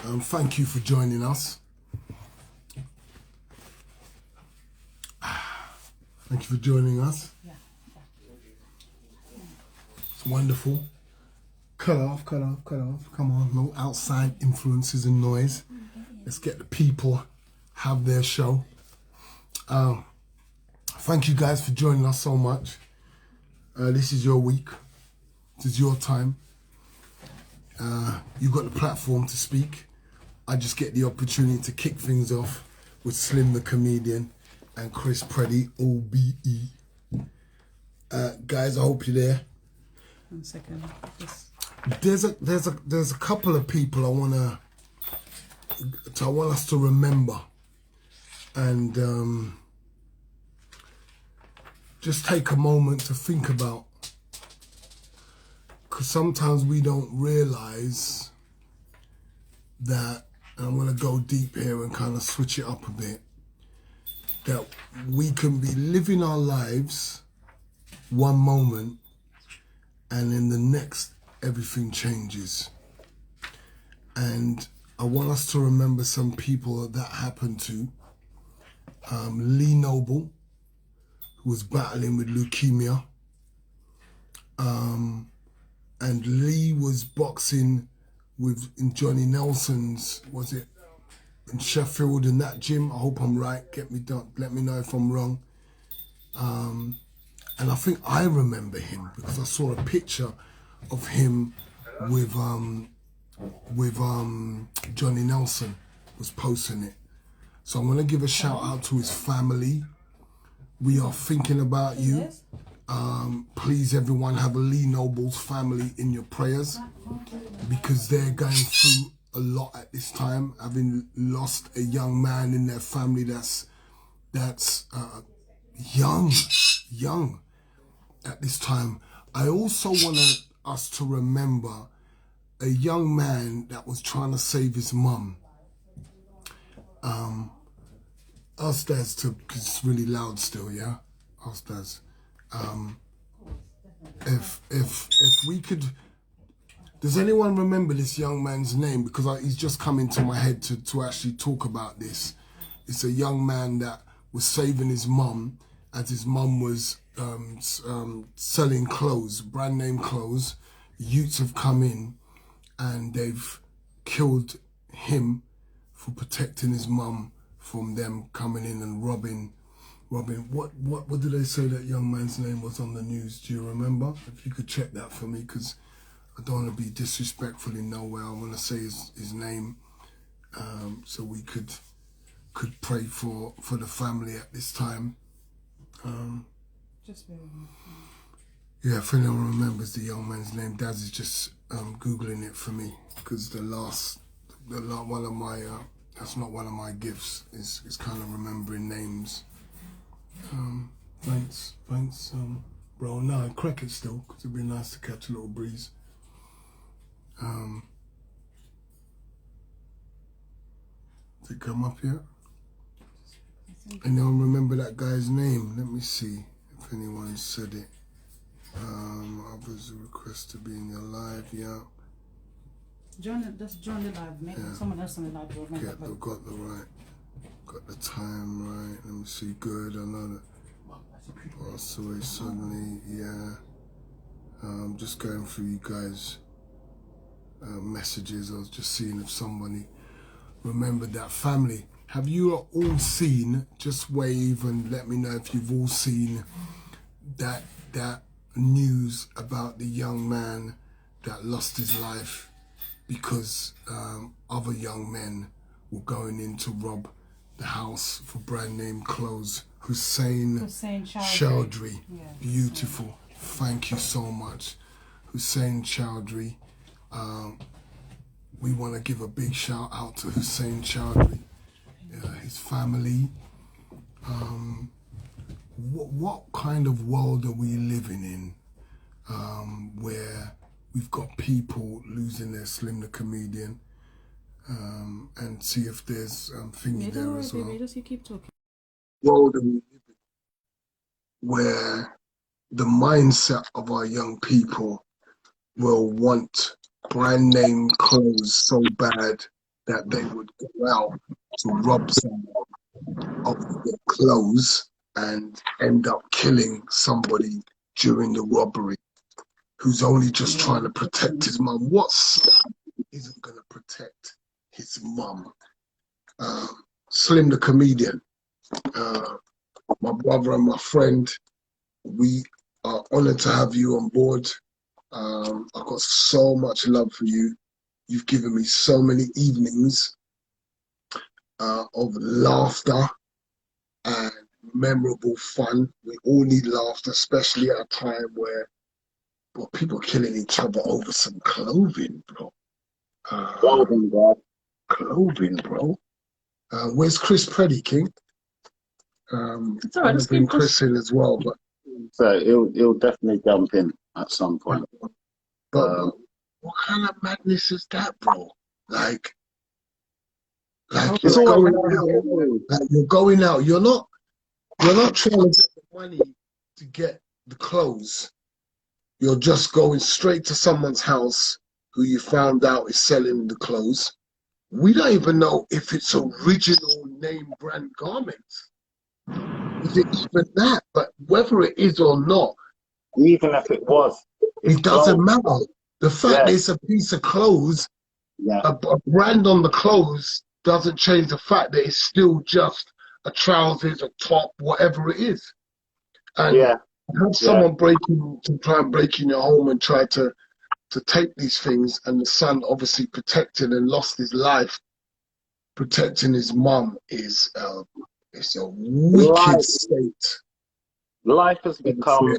Thank you for joining us. Thank you for joining us. It's wonderful. Cut off. Come on, no outside influences and noise. Let's get the people have their show. Thank you guys for joining us so much. This is your week. This is your time. You got the platform to speak. I just get the opportunity to kick things off with Slim the Comedian and Chris Preddy, OBE. Guys, I hope you're there. 1 second. There's a couple of people I want us to remember, and just take a moment to think about, because sometimes we don't realize that, and I'm going to go deep here and kind of switch it up a bit, that we can be living our lives one moment and in the next everything changes. And I want us to remember some people that happened to. Lee Noble, who was battling with leukemia. And Lee was boxing in Johnny Nelson's, was it in Sheffield, in that gym? I hope I'm right. Let me know if I'm wrong. And I think I remember him because I saw a picture of him with Johnny Nelson was posting it. So I'm gonna give a shout out to his family. We are thinking about you. Please, everyone, have a Lee Noble's family in your prayers, because they're going through a lot at this time, having lost a young man in their family that's young at this time. I also want us to remember a young man that was trying to save his mum. Upstairs too, because it's really loud still, yeah? Upstairs. If we could, does anyone remember this young man's name? Because he's just come into my head to actually talk about this. It's a young man that was saving his mum as his mum was selling clothes, brand name clothes. Youths have come in and they've killed him for protecting his mum from them coming in and robbing. What did they say that young man's name was on the news? Do you remember? If you could check that for me, because I don't want to be disrespectful in no way. I want to say his name, so we could pray for the family at this time. Yeah, if anyone remembers the young man's name, Daz is just Googling it for me, because one of my that's not one of my gifts, is kind of remembering names. Thanks, bro. No, crack it still, because it'd be nice to catch a little breeze. Did it come up yet? Anyone remember that guy's name? Let me see if anyone said it. Others request to be in your live, yeah. That's John the live, maybe someone else on the live will remember. Yeah, they've got the time right. Let me see. Good, I know that. Passed away suddenly, yeah. Just going through you guys' messages. I was just seeing if somebody remembered that family. Have you all seen, just wave and let me know if you've all seen that news about the young man that lost his life because other young men were going in to rob the house for brand name clothes. Hussein Chowdhury. Yeah, beautiful. Thank you so much, Hussein Chowdhury. We want to give a big shout out to Hussein Chowdhury, his family. What kind of world are we living in, where we've got people losing their Slim the Comedian, and see if there's thingy there as well. Just you keep talking. World are we living in where the mindset of our young people will want brand name clothes so bad that they would go out to rob some of their clothes and end up killing somebody during the robbery who's only just trying to protect his mum. What son isn't going to protect his mum? Slim the comedian, my brother and my friend, we are honored to have you on board. I've got so much love for you. You've given me so many evenings of laughter and memorable fun. We all need laughter, especially at a time where people are killing each other over some clothing, bro. Clothing, bro. Clothing, bro. Where's Chris Preddy, King? It's all right. I'm Just bring keep pushing. Chris in as well, but So he'll definitely jump in at some point. but what kind of madness is that, bro? Like It's you're always going out. Like you're going out. You're not trying to get the money to get the clothes. You're just going straight to someone's house who you found out is selling the clothes. We don't even know if it's original name brand garments. Is it even that? But whether it is or not, even if it was, it doesn't matter. The fact that Yes. it's a piece of clothes, Yeah. a brand on the clothes doesn't change the fact that it's still just a trousers, a top, whatever it is. And Yeah. have someone try and break in your home and try to take these things, and the son obviously protected and lost his life protecting his mum is it's a wicked state. Life has become,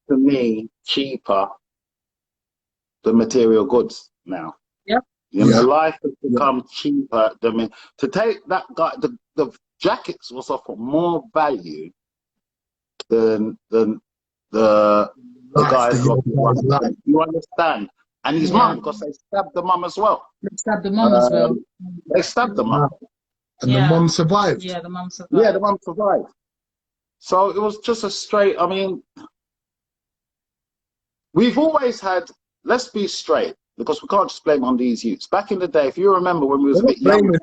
to me, cheaper than material goods now. Yep. You know, life has become cheaper than to take that guy. The jackets was of more value than the guy's life. You understand? And his mum, because they stabbed the mum as well. They stabbed the mum as well. They stabbed the mum. And the mum survived. Yeah, the mum survived. Yeah, the mum survived. So it was just a straight, I mean, we've always had, let's be straight, because we can't just blame on these youths. Back in the day, if you remember when we was a bit younger.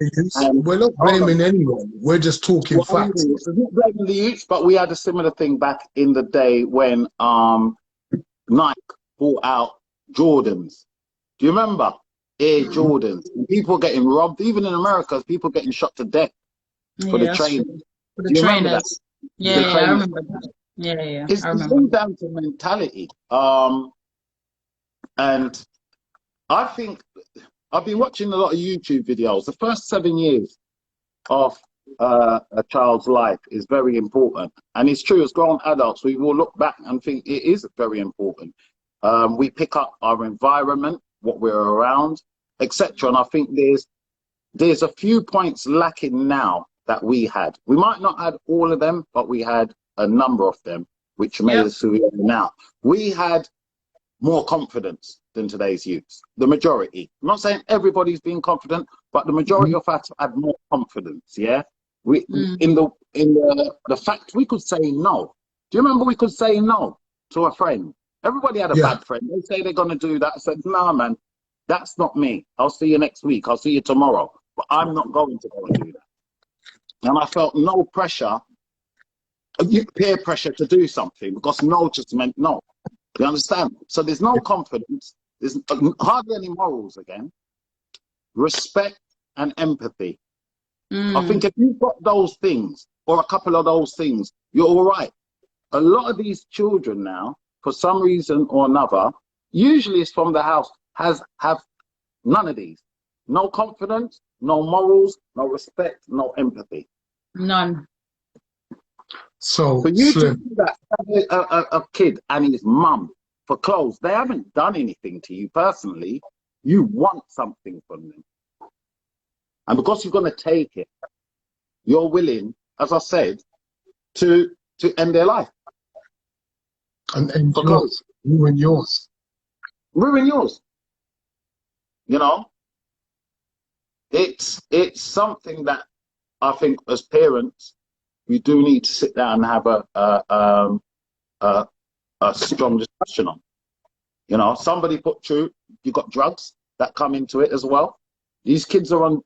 We're not blaming anyone. We're just talking facts. We're not blaming the youths, but we had a similar thing back in the day when Nike brought out Jordans. Do you remember? Air Jordans. And people getting robbed, even in America, people getting shot to death for the trainers. For the trainers. Yeah, I remember that. Yeah, It's all down to mentality. And I think I've been watching a lot of YouTube videos. The first 7 years of a child's life is very important. And it's true, as grown adults, we will look back and think it is very important. We pick up our environment, what we're around, etc. And I think there's a few points lacking now that we had. We might not have all of them, but we had a number of them, which made us who we are now. We had more confidence than today's youths, the majority. I'm not saying everybody's being confident, but the majority of us had more confidence. Yeah, we in the fact we could say no. Do you remember we could say no to a friend? Everybody had a bad friend. They say they're going to do that. I said, nah, man, that's not me. I'll see you next week. I'll see you tomorrow. But I'm not going to go and do that. And I felt no pressure, peer pressure to do something, because no just meant no. You understand? So there's no confidence. There's hardly any morals again. Respect and empathy. I think if you've got those things, or a couple of those things, you're all right. A lot of these children now, for some reason or another, usually it's from the house, have none of these. No confidence, no morals, no respect, no empathy. None. So for you to do that, a kid and his mum for clothes, they haven't done anything to you personally. You want something from them. And because you're going to take it, you're willing, as I said, to end their life. And yours. Ruin yours. Ruin yours. You know? It's something that I think as parents, we do need to sit down and have a strong discussion on. You know, somebody put through, you got drugs that come into it as well. These kids are on.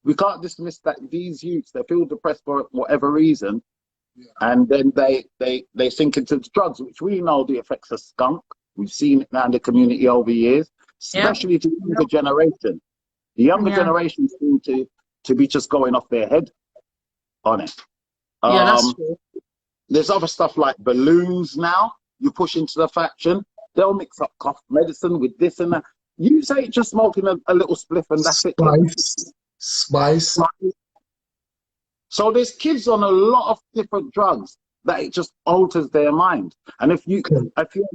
We can't dismiss that these youths, they feel depressed for whatever reason, and then they sink into the drugs, which we know the effects of skunk. We've seen it now in the community over years, especially to the younger generation. The younger generation seem to be just going off their head on it. That's true. There's other stuff like balloons now. You push into the faction, they'll mix up cough medicine with this and that. You say just smoking a little spliff and that's it. Spice. So there's kids on a lot of different drugs that it just alters their mind. And if your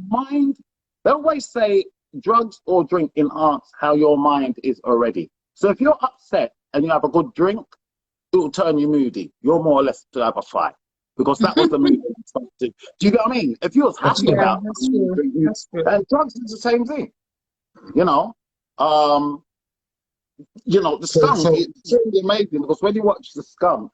mind, they always say drugs or drink enhance how your mind is already. So if you're upset and you have a good drink, it will turn you moody. You're more or less to have a fight because that was the mood. Do you get what I mean? If you was happy about it, and drugs is the same thing. You know, the skunk is really amazing because when you watch the skunk,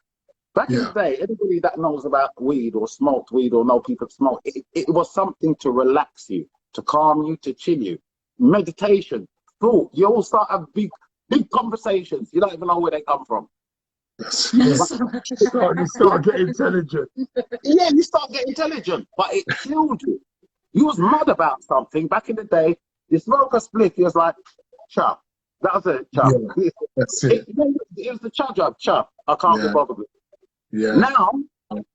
back in the day, anybody that knows about weed or smoked weed or know people smoke, it was something to relax you, to calm you, to chill you. Meditation, thought, you all start have big conversations. You don't even know where they come from. You start getting intelligent. Yeah, you start getting intelligent, but it killed you. You was mad about something back in the day. You smoke a spliff, you was like, chuff. That was it, chuff. Yeah, that's it. It was the chuff. I can't be bothered with it. Yeah. Now,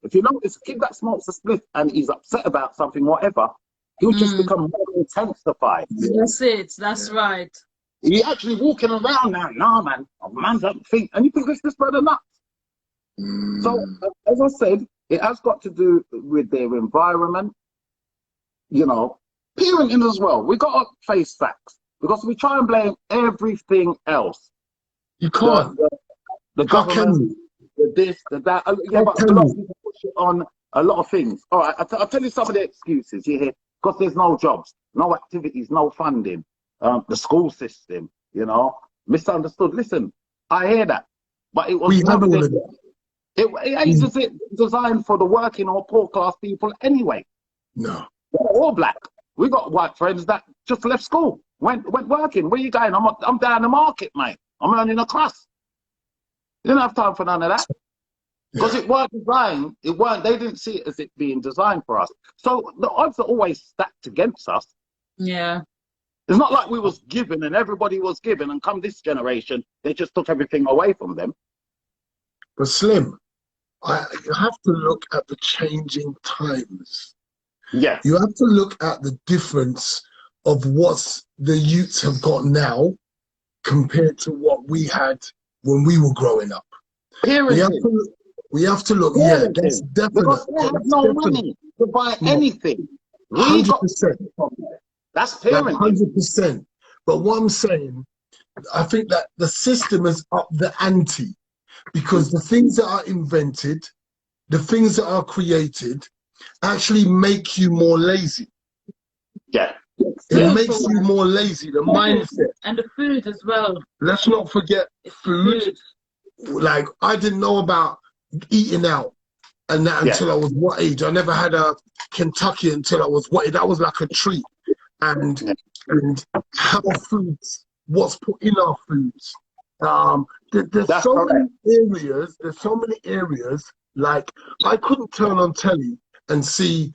if you notice a kid that smokes a spliff and he's upset about something, whatever, he'll just become more intensified. That's it. That's right. He actually walking around now. Nah, man, a man don't think, and you think it's this brother nuts. So, as I said, it has got to do with their environment. You know, parenting as well. We got to face facts because we try and blame everything else. You can't. The government, the this, the that. Yeah, but a lot of people push it on a lot of things. All right, I'll tell you some of the excuses. You hear, because there's no jobs, no activities, no funding. The school system, you know, misunderstood. Listen, I hear that, but it was never it ain't designed for the working or poor class people anyway. No, we're all black. We got white friends that just left school, went working. Where you going? I'm down the market, mate. I'm earning a class. You didn't have time for none of that because it weren't designed. It weren't. They didn't see it as it being designed for us. So the odds are always stacked against us. Yeah. It's not like we was given and everybody was given, and come this generation, they just took everything away from them. But Slim, you have to look at the changing times. Yeah. You have to look at the difference of what the youths have got now compared to what we had when we were growing up. We have to look, that's definite. Because they have no money to buy anything. 100%. That's parenting. 100%. But what I'm saying, I think that the system has upped the ante because the things that are invented, the things that are created, actually make you more lazy. Yeah. It makes you more lazy, the mindset. And the food as well. Let's not forget food. Like, I didn't know about eating out and that until I was what age? I never had a Kentucky until I was what age? That was like a treat. And how foods, what's put in our foods. There's so many areas, like I couldn't turn on telly and see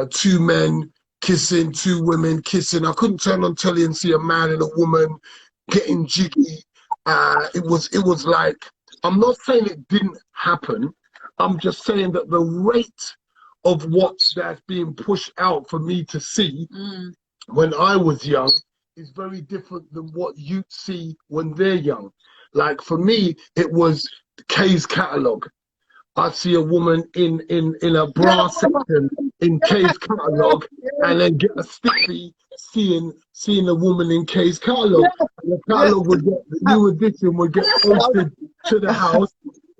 two men kissing, two women kissing. I couldn't turn on telly and see a man and a woman getting jiggy. It was like, I'm not saying it didn't happen. I'm just saying that the rate of what that's being pushed out for me to see when I was young is very different than what you see when they're young. Like for me, it was Kay's catalogue. I'd see a woman in a bra section in Kay's catalogue and then get a stiffy seeing a woman in Kay's catalogue. The catalogue would get, the new edition would get posted to the house.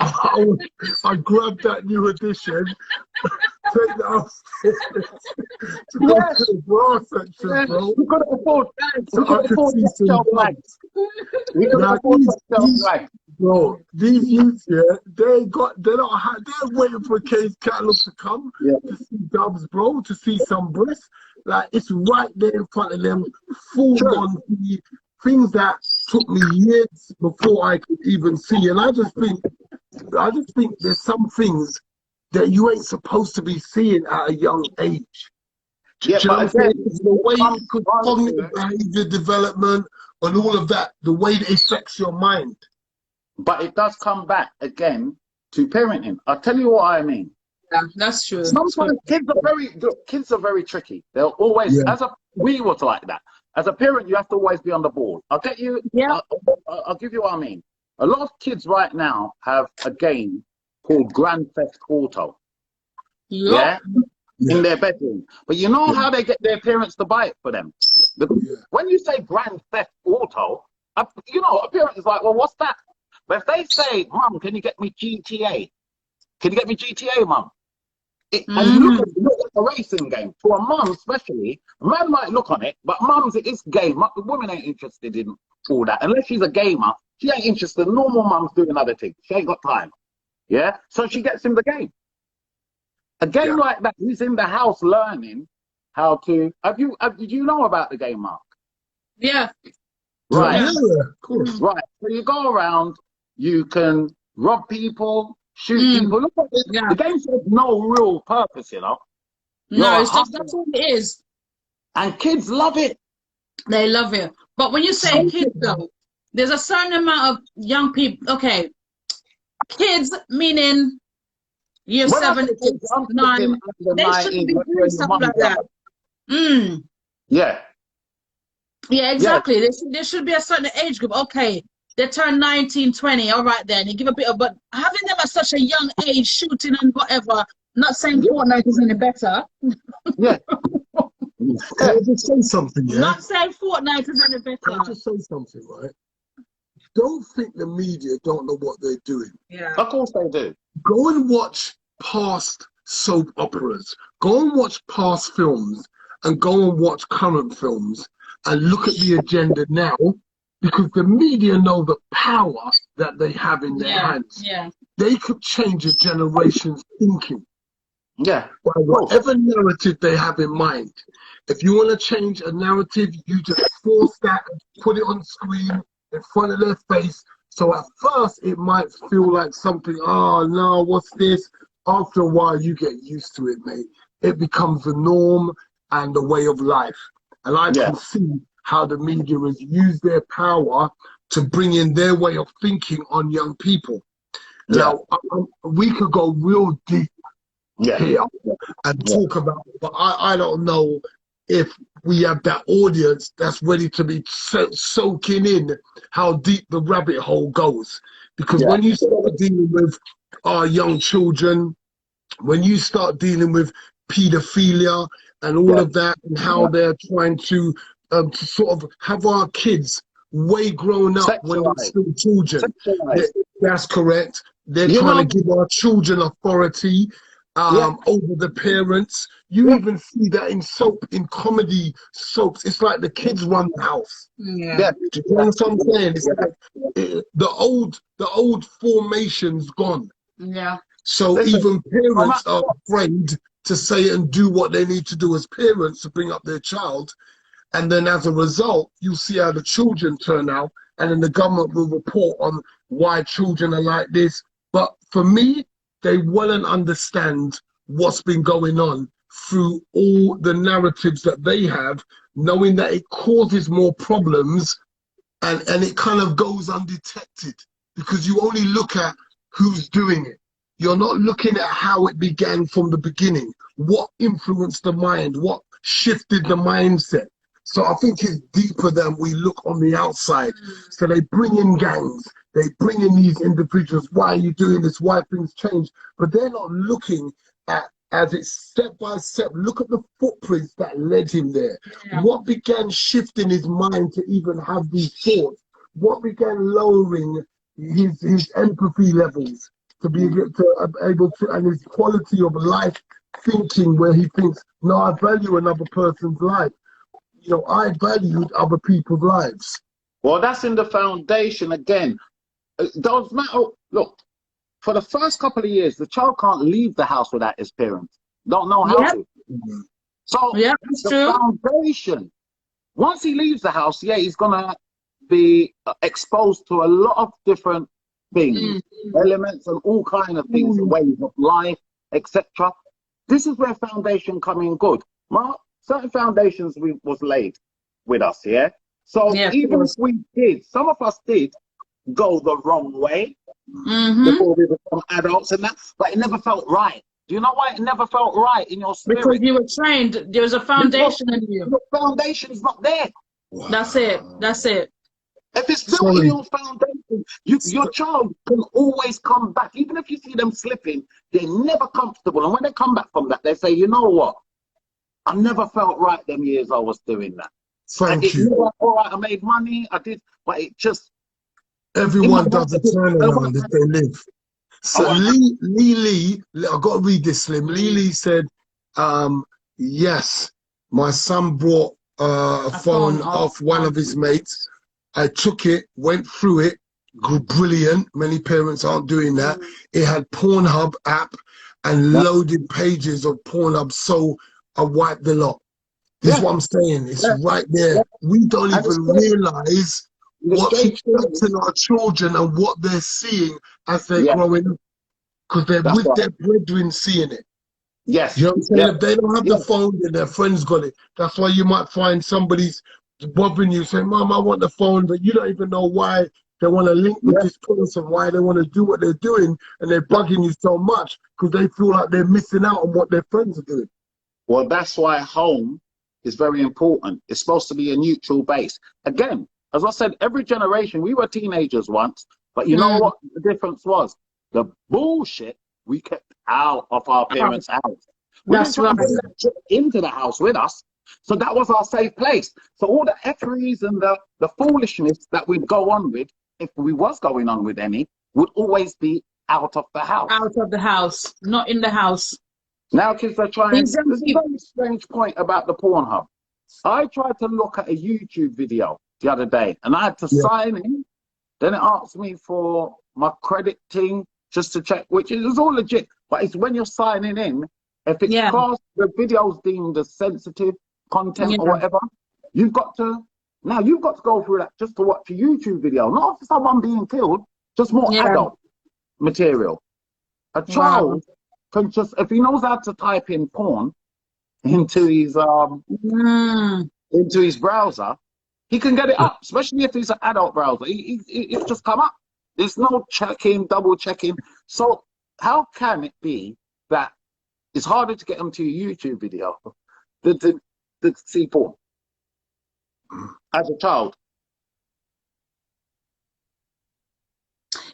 I grabbed that new edition, take that upstairs to go to the bra section, bro. We couldn't afford shelf lights. Bro, these youths here, they're waiting for Kay's catalogue to come to see dubs, bro, to see some breasts. Like it's right there in front of them, full on things that took me years before I could even see. And I just think there's some things that you ain't supposed to be seeing at a young age. Yeah, Do you know what I'm but saying? again, The way comes cognitive behavior development and all of that, the way it affects your mind. but it does come back again to parenting. I'll tell you what I mean. Yeah, that's true. Sometimes kids are very tricky. They'll always, Yeah. we was like that. As a parent, you have to always be on the ball. I'll get you. Yeah. I'll give you what I mean. A lot of kids right now have a game called Grand Theft Auto. Yep. Yeah, in their bedroom. But you know how they get their parents to buy it for them. When you say Grand Theft Auto, a parent is like, well, what's that? But if they say, Mum, can you get me GTA? Can you get me GTA, Mum? And you look at the racing game. For a mum, especially, a man might look on it, but mums, it is game. The woman ain't interested in all that. Unless she's a gamer, she ain't interested. Normal mums doing other things. She ain't got time. Yeah? So she gets him the game. A game like that, he's in the house learning how to... Did you know about the game, Mark? Yeah. Right. Yeah, of course. Right. So you go around, you can rob people, shoot people. Look at this. Yeah. The game says no real purpose, you know. No, it's just that's all it is. And kids love it. They love it. But when you say kids, though, there's a certain amount of young people. Okay, kids meaning year When I 7, say 8, kids, I'm 9. thinking under They 19, shouldn't be when doing your stuff mum like that. Yeah, Yeah. exactly. There should be a certain age group. Okay, they turn 19, 20. All right, then you give a bit of. But having them at such a young age, shooting and whatever. Not saying Fortnite is any better. Yeah. Can I just say something, yeah? Not saying Fortnite is any better. Can I just say something, right? Don't think the media don't know what they're doing. Yeah. Of course they do. Go and watch past soap operas. Go and watch past films and go and watch current films and look at the agenda now, because the media know the power that they have in their hands. Yeah. They could change a generation's thinking Yeah. by whatever narrative they have in mind. If you want to change a narrative, you just force that and put it on screen in front of their face. So at first it might feel like something, oh no, what's this? After a while you get used to it, mate. It becomes the norm and the way of life. And I can see how the media has used their power to bring in their way of thinking on young people. Now, we could go real deep here and talk about it, but I don't know if we have that audience that's ready to be soaking in how deep the rabbit hole goes. Because when you start dealing with our young children, when you start dealing with paedophilia and all of that, and how they're trying to sort of have our kids way grown up when they're still children. That's correct. They're trying to give our children authority over the parents. You even see that in comedy soaps. It's like the kids run the house. Do you know what I'm saying? It's like the old formation's gone. Yeah. So even parents are afraid to say and do what they need to do as parents to bring up their child. And then as a result, you see how the children turn out, and then the government will report on why children are like this. But for me, they wouldn't understand what's been going on through all the narratives that they have, knowing that it causes more problems, and it kind of goes undetected because you only look at who's doing it. You're not looking at how it began from the beginning, what influenced the mind, what shifted the mindset. So I think it's deeper than we look on the outside. So they bring in gangs, they bring in these individuals. Why are you doing this? Why things change? But they're not looking at, as it's step by step, look at the footprints that led him there. What began shifting his mind to even have these thoughts? What began lowering his empathy levels to be able to, and his quality of life thinking, where he thinks, no, I value another person's life. You know, I valued other people's lives. Well, that's in the foundation again. It doesn't matter. Look, for the first couple of years, the child can't leave the house without his parents. Don't know how to. So that's the true. foundation. Once he leaves the house, he's gonna be exposed to a lot of different things, elements and all kind of things, ways of life, etc. This is where foundation come in good. Mark, certain foundations was laid with us, yeah? So even if we did, some of us did go the wrong way before we become adults and that, but it never felt right. Do you know why it never felt right in your spirit? Because you were trained. There was a foundation in you. The foundation is not there. Wow. That's it. That's it. If it's built in your foundation, your child can always come back. Even if you see them slipping, they're never comfortable. And when they come back from that, they say, you know what? I never felt right them years I was doing that. Thank you. Like, all right, I made money, I did, but it just... Everyone does a turnaround if they live. So Lee, I got to read this, Slim. Lee said, yes, my son brought a phone off one of his mates. I took it, went through it, brilliant. Many parents aren't doing that. It had Pornhub app and loaded pages of Pornhub, so I wiped the lot. This is what I'm saying. It's right there. We don't even realize what's affecting our children and what they're seeing as they're growing up, because they're with their brethren seeing it. Yes. You know what I'm saying? If they don't have the phone, then their friends got it. That's why you might find somebody's bothering you, saying, Mom, I want the phone, but you don't even know why they want to link with this person, why they want to do what they're doing, and they're bugging you so much because they feel like they're missing out on what their friends are doing. Well, that's why home is very important. It's supposed to be a neutral base. Again, as I said, every generation, we were teenagers once, but you know what the difference was? The bullshit we kept out of our parents' house. We didn't try to bring that shit into the house with us. So that was our safe place. So all the efferys and the foolishness that we'd go on with, if we was going on with any, would always be out of the house. Out of the house, not in the house. Now kids are trying, there's a very strange point about the Pornhub. I tried to look at a YouTube video the other day and I had to sign in. Then it asked me for my credit thing just to check, which is all legit. But it's when you're signing in, if it's classed, the video's deemed as sensitive content or whatever, you've got to go through that just to watch a YouTube video, not for someone being killed, just more adult material. A child can just, if he knows how to type in porn into his browser, he can get it up, especially if it's an adult browser. It's just come up. There's no checking, double checking. So how can it be that it's harder to get them to a YouTube video than to see porn as a child?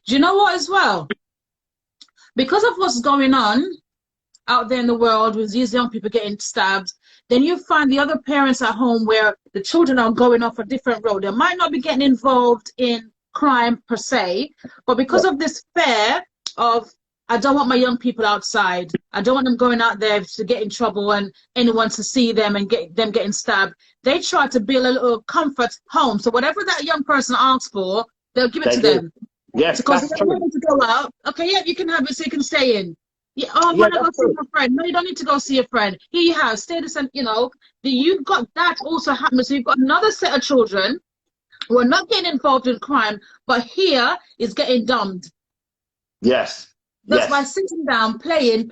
Do you know what as well? Because of what's going on out there in the world with these young people getting stabbed, then you find the other parents at home where the children are going off a different road. They might not be getting involved in crime per se, but because of this fear of, I don't want my young people outside, I don't want them going out there to get in trouble and anyone to see them and get them getting stabbed, they try to build a little comfort home. So whatever that young person asks for, they'll give it to them. Yes, because that's they don't true. want to go out. Okay, yeah, you can have it so you can stay in. Yeah, oh, I want to go see my friend. No, you don't need to go see a friend. Here you have, stay the same, you know. You've got that also happening. So you've got another set of children who are not getting involved in crime, but here is getting dumbed. Yes. That's by sitting down, playing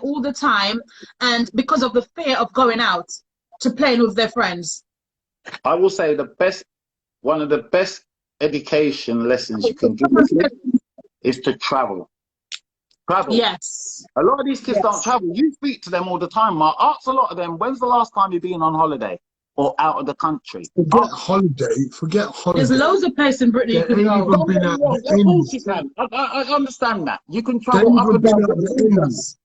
all the time, and because of the fear of going out to playing with their friends. I will say one of the best education lessons you can give is to travel. Travel. Yes. A lot of these kids don't travel. You speak to them all the time, Mark. Ask a lot of them, when's the last time you've been on holiday or out of the country? Forget holiday. There's loads of places in Britain you can go. I understand that. You can travel up and down the ends.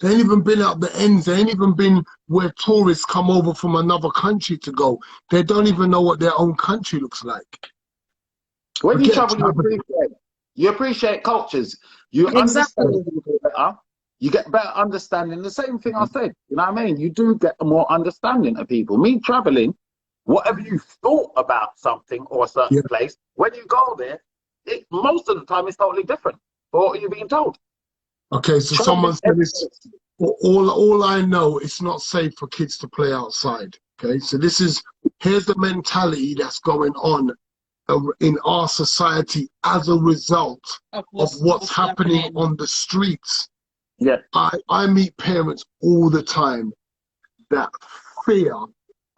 They ain't even been out the ends. They ain't even been where tourists come over from another country to go. They don't even know what their own country looks like. When you travel, you appreciate cultures. You understand people better. You get better understanding. The same thing I said. You know what I mean? You do get a more understanding of people. Me traveling, whatever you thought about something or a certain place, when you go there, most of the time it's totally different for what you're being told. Okay, so someone said this. All I know, it's not safe for kids to play outside. Okay, so here's the mentality that's going on in our society as a result of what's happening on the streets. Yeah. I meet parents all the time that fear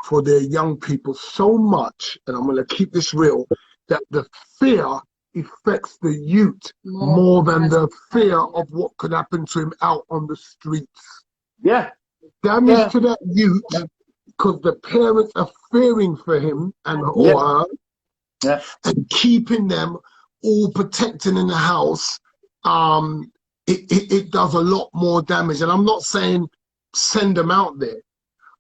for their young people so much, and I'm going to keep this real, that the fear affects the youth more than the fear of what could happen to him out on the streets. Yeah. Damage to that youth because the parents are fearing for him and or her and keeping them all protected in the house. It does a lot more damage. And I'm not saying send them out there.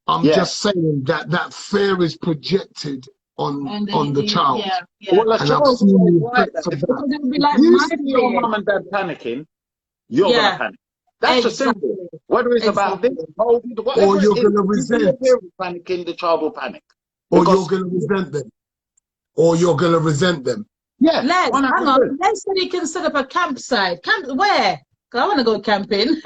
I'm just saying that fear is projected on the child. Well, and I've seen the effects of that. If you see your mum and dad panicking, you're gonna panic. That's just simple. Whether it's about this, COVID, or you're gonna resent. Panicking, the child will panic. Or you're gonna resent them. Or you're gonna resent them. Yeah. Les, hang on. Les said he can set up a campsite. Camp where? Because I want to go camping.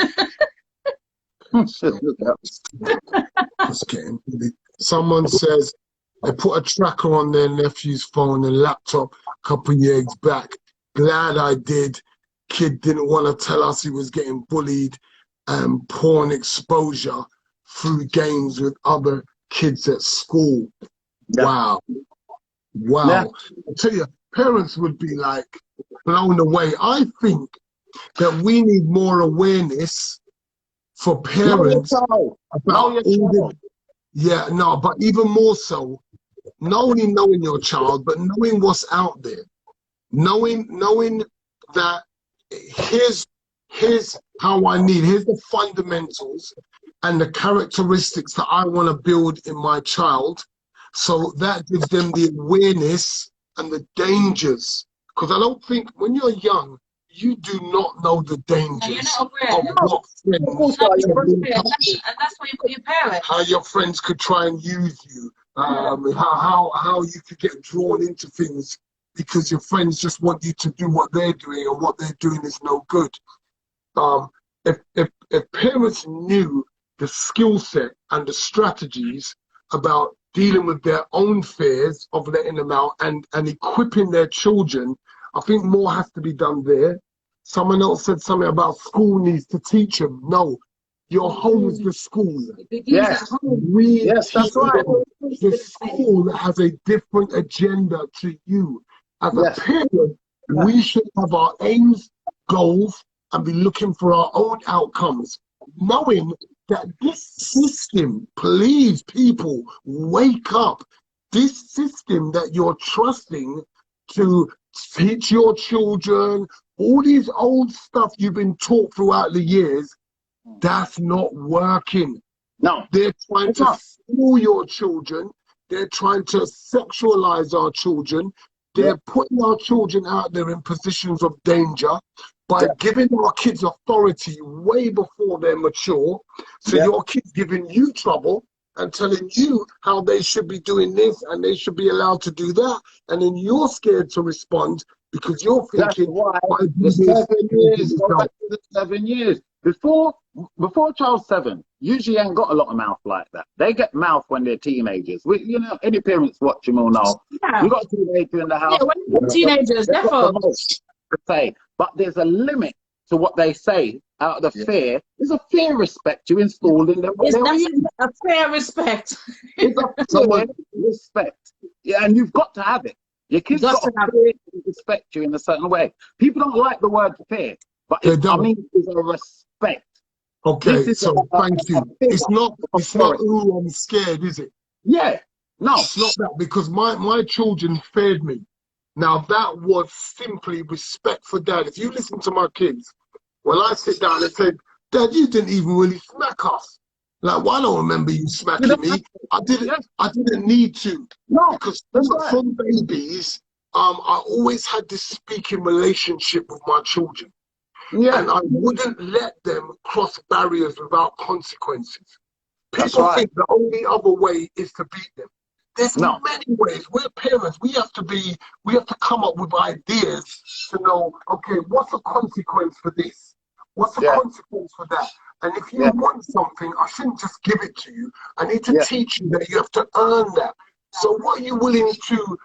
Someone says they put a tracker on their nephew's phone and laptop a couple of years back. Glad I did. Kid didn't want to tell us he was getting bullied and porn exposure through games with other kids at school. Wow. I tell you, parents would be like blown away. I think that we need more awareness for parents about all the, but even more so, not only knowing your child, but knowing what's out there, knowing that here's how I need, here's the fundamentals and the characteristics that I want to build in my child. So that gives them the awareness and the dangers. Because I don't think when you're young, you do not know the dangers of what friends, and that's why you got your parents. How your friends could try and use you, how you could get drawn into things because your friends just want you to do what they're doing, and what they're doing is no good. If parents knew the skill set and the strategies about dealing with their own fears of letting them out and equipping their children, I think more has to be done there. Someone else said something about school needs to teach them. No, your home is the school. Yes, that's right. The school has a different agenda to you. As a parent, we should have our aims, goals, and be looking for our own outcomes, knowing that this system, please, people, wake up. This system that you're trusting to teach your children, all these old stuff you've been taught throughout the years, that's not working. No. They're trying to fool your children. They're trying to sexualize our children. They're putting our children out there in positions of danger by giving our kids authority way before they're mature. So your kids giving you trouble and telling you how they should be doing this and they should be allowed to do that. And then you're scared to respond because you're thinking, why the 7 years, go back to the 7 years. Before child 7, usually ain't got a lot of mouth like that. They get mouth when they're teenagers. Any parents watching will know. You got a teenager in the house. Yeah, when you're teenagers, definitely. Say, but there's a limit to what they say out of the fear. There's a fear respect you installed in them. That's a fair respect. It's a fair respect. Yeah, and you've got to have it. Your kids got to have it. Respect you in a certain way. People don't like the word fear, but it's a respect. Okay, so thank you. It's not ooh, I'm scared, is it? Yeah. No. It's not that, because my children feared me. Now that was simply respect for dad. If you listen to my kids, when I sit down and said, Dad, you didn't even really smack us. Like, well, I don't remember you smacking me. I didn't need to. No, because from babies, I always had this speaking relationship with my children. Yeah. And I wouldn't let them cross barriers without consequences. People think the only other way is to beat them. There's many ways. We're parents. We have to come up with ideas to know, okay, what's the consequence for this? What's the consequence for that? And if you want something, I shouldn't just give it to you. I need to teach you that you have to earn that. So what are you willing to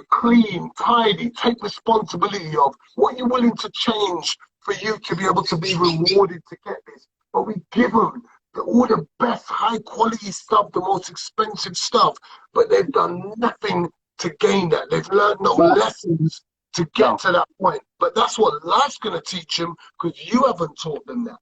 clean, tidy, take responsibility of what you're willing to change for you to be able to be rewarded to get this. But we give them all the best high quality stuff, the most expensive stuff, but they've done nothing to gain that. They've learned no lessons to get to that point. But that's what life's going to teach them, because you haven't taught them that.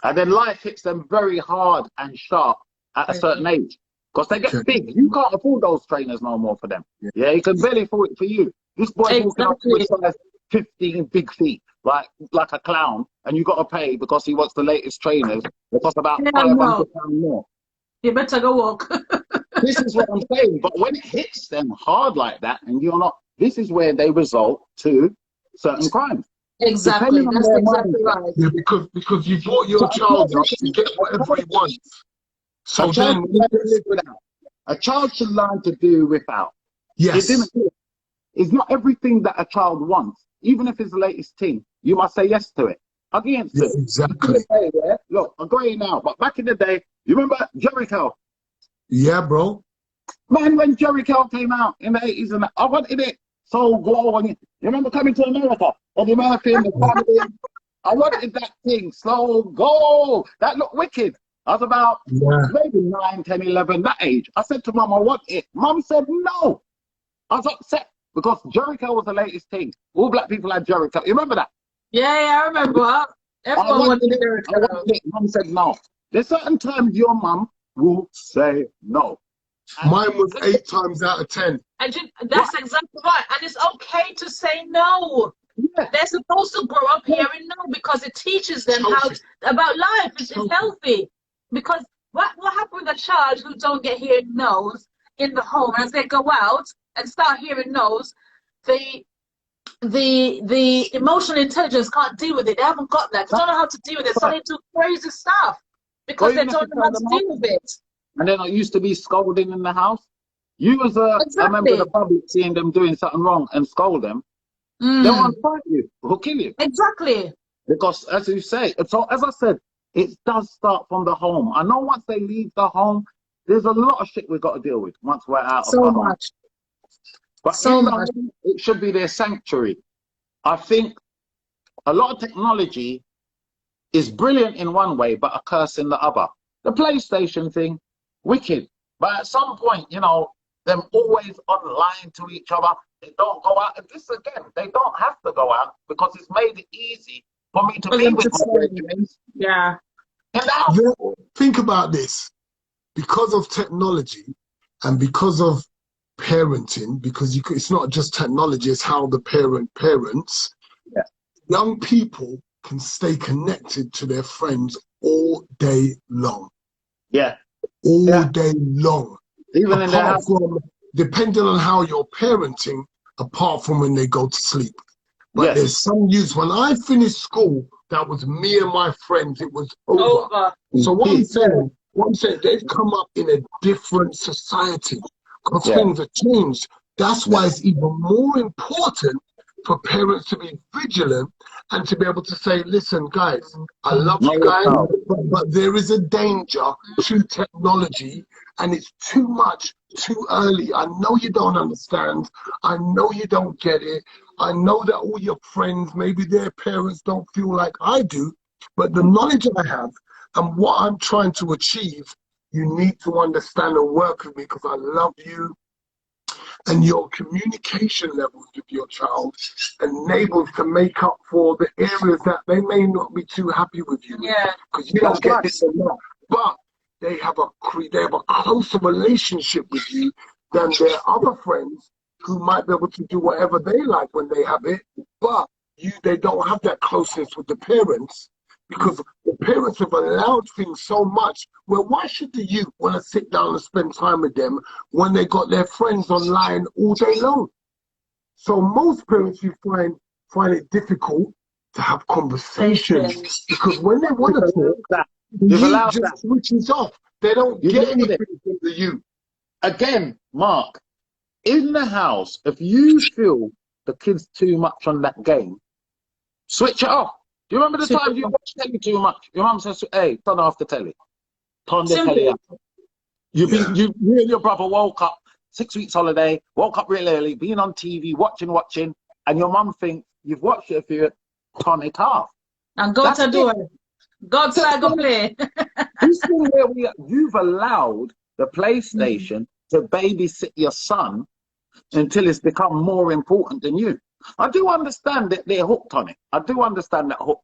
And then life hits them very hard and sharp at a certain age. Because they get big. You can't afford those trainers no more for them. Yeah, you can barely afford it for you. This boy's walking up with size 15 big feet, like a clown, and you got to pay because he wants the latest trainers. They cost about £500 more. You better go walk. This is what I'm saying. But when it hits them hard like that, and you're not, this is where they result to certain crimes. Exactly. That's exactly right. Yeah, because you brought your child up to get whatever he wants. So then, a child should learn to do without. Yes. It's not everything that a child wants. Even if it's the latest thing, you must say yes to it. Against it. Exactly. Look, I'm going now, but back in the day, you remember Jericho? Yeah, bro. Man, when Jericho came out in the 80s, and I wanted it so glow. You remember coming to America? Or the American, the family? I wanted that thing, slow go. That looked wicked. I was about maybe 9, 10, 11, that age. I said to Mum, I want it. Mum said no. I was upset because Jericho was the latest thing. All black people had Jericho. You remember that? Yeah, I remember. Everyone wanted Jericho. Mum said no. There's certain times your mum will say no. Mine was 8 times out of 10. And that's exactly right. And it's okay to say no. Yeah. They're supposed to grow up hearing no, because it teaches them about life. It's healthy. Because what happens with a child who don't get hearing no's in the home, as they go out and start hearing no's, the emotional intelligence can't deal with it. They haven't got that. They don't know how to deal with it. So they do crazy stuff because they don't know how to deal with it. And then I used to be scolding in the house. You as a member of the public seeing them doing something wrong and scold them, they won't fight you or kill you. Exactly. Because as you say, so as I said, it does start from the home. I know once they leave the home, there's a lot of shit we've got to deal with once we're out of the home. But it should be their sanctuary. I think a lot of technology is brilliant in one way, but a curse in the other. The PlayStation thing, wicked. But at some point, you know, them always online to each other. They don't go out. And this again, they don't have to go out because it's made it easy for me to be with my friends. Yeah. Think about this. Because of technology and because of parenting, because it's not just technology, it's how the parents. Yeah. Young people can stay connected to their friends all day long. Yeah. All day long. Even in their house. Depending on how you're parenting, apart from when they go to sleep. But there's some use. When I finished school, that was me and my friends. It was over. So what I'm saying, they've come up in a different society because things have changed. That's why it's even more important for parents to be vigilant and to be able to say, listen, guys, I love you guys, but there is a danger to technology and it's too much, too early. I know you don't understand. I know you don't get it. I know that all your friends, maybe their parents don't feel like I do, but the knowledge I have and what I'm trying to achieve, you need to understand and work with me because I love you. And your communication levels with your child enables to make up for the areas that they may not be too happy with you. Yeah. Because you don't get this enough. But they have a closer relationship with you than their other friends who might be able to do whatever they like when they have it. But they don't have that closeness with the parents because the parents have allowed things so much. Well, why should the youth want to sit down and spend time with them when they got their friends online all day long? So most parents, you find it difficult to have conversations because when they want to talk, the youth just switches off. They don't get anything from the youth. Again, Mark, in the house, if you feel the kid's too much on that game, switch it off. Do you remember the time you watched telly too much? Your mum says, hey, turn off the telly. Turn the telly off. You and your brother woke up 6 weeks holiday, woke up real early, being on TV, watching, and your mum thinks you've watched it for your tonic half. And go to door. Go outside, go play. This thing where you've allowed the PlayStation to babysit your son until it's become more important than you. I do understand that they're hooked on it. I do understand that hook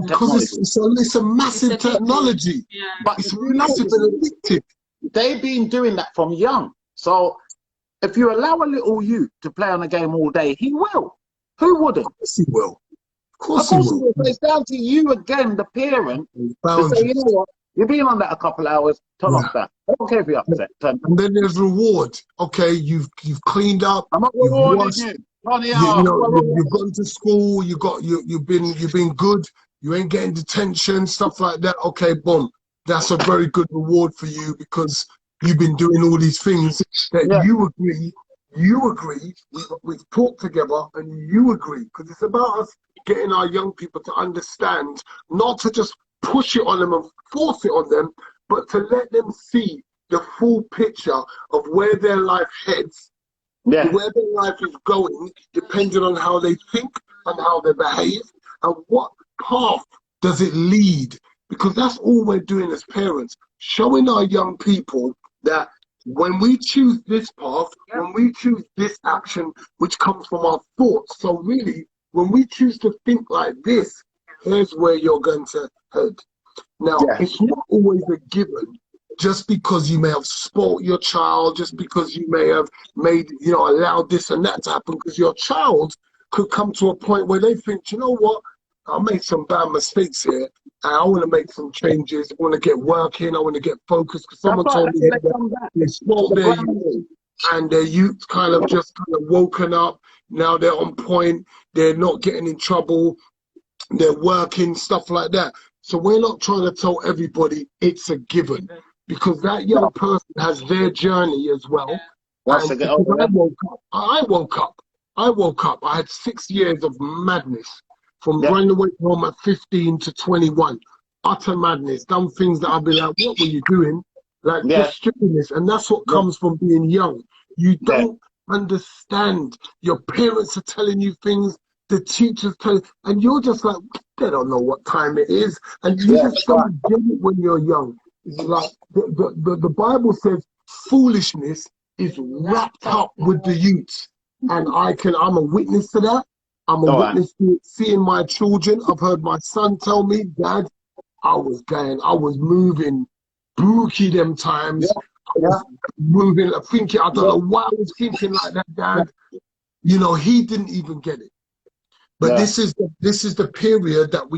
technology. Because it's a massive technology. Yeah. But It's you know, massive and addictive. they've been doing that from young. So if you allow a little youth to play on a game all day, he will. Who wouldn't? Of course he will. Of course Of he course he will. will. But it's down to you again, the parent, to say, Boundaries. you know what, you've been on that a couple hours, turn off that. I don't care if you're upset. Turn. And then there's reward. Okay, you've cleaned up. I'm not You've rewarding washed. you. You've gone to school. You've been good. You ain't getting detention, stuff like that. Okay, boom. That's a very good reward for you because you've been doing all these things that you agree. We've talked together, and you agree, because it's about us getting our young people to understand, not to just push it on them and force it on them, but to let them see the full picture of where their life heads, where their life is going, depending on how they think and how they behave, and what path does it lead. Because that's all we're doing as parents, showing our young people that when we choose this path, when we choose this action, which comes from our thoughts, so really, when we choose to think like this, here's where you're going to head. Now, it's not always a given, just because you may have spoilt your child, just because you may have made, allowed this and that to happen, because your child could come to a point where they think, you know what, I made some bad mistakes here, and I want to make some changes. I want to get working. I want to get focused. Because someone told me that they spoiled their youth, and their youth kind of woken up. Now they're on point. They're not getting in trouble. They're working, stuff like that. So we're not trying to tell everybody it's a given, because that young person has their journey as well. And I woke up. I had 6 years of madness. From running away from home at 15 to 21. Utter madness. Done things that I'll be like, what were you doing? Like, just stupidness. And that's what comes from being young. You don't understand. Your parents are telling you things, the teachers tell you, and you're just like, they don't know what time it is. And you just don't get it when you're young. It's like, the Bible says foolishness is wrapped up with the youth. And I'm a witness to that. I'm a witness to seeing my children. I've heard my son tell me, Dad, I was moving bookie them times. I was moving, thinking, I don't know why I was thinking like that, Dad. He didn't even get it. But this is the period that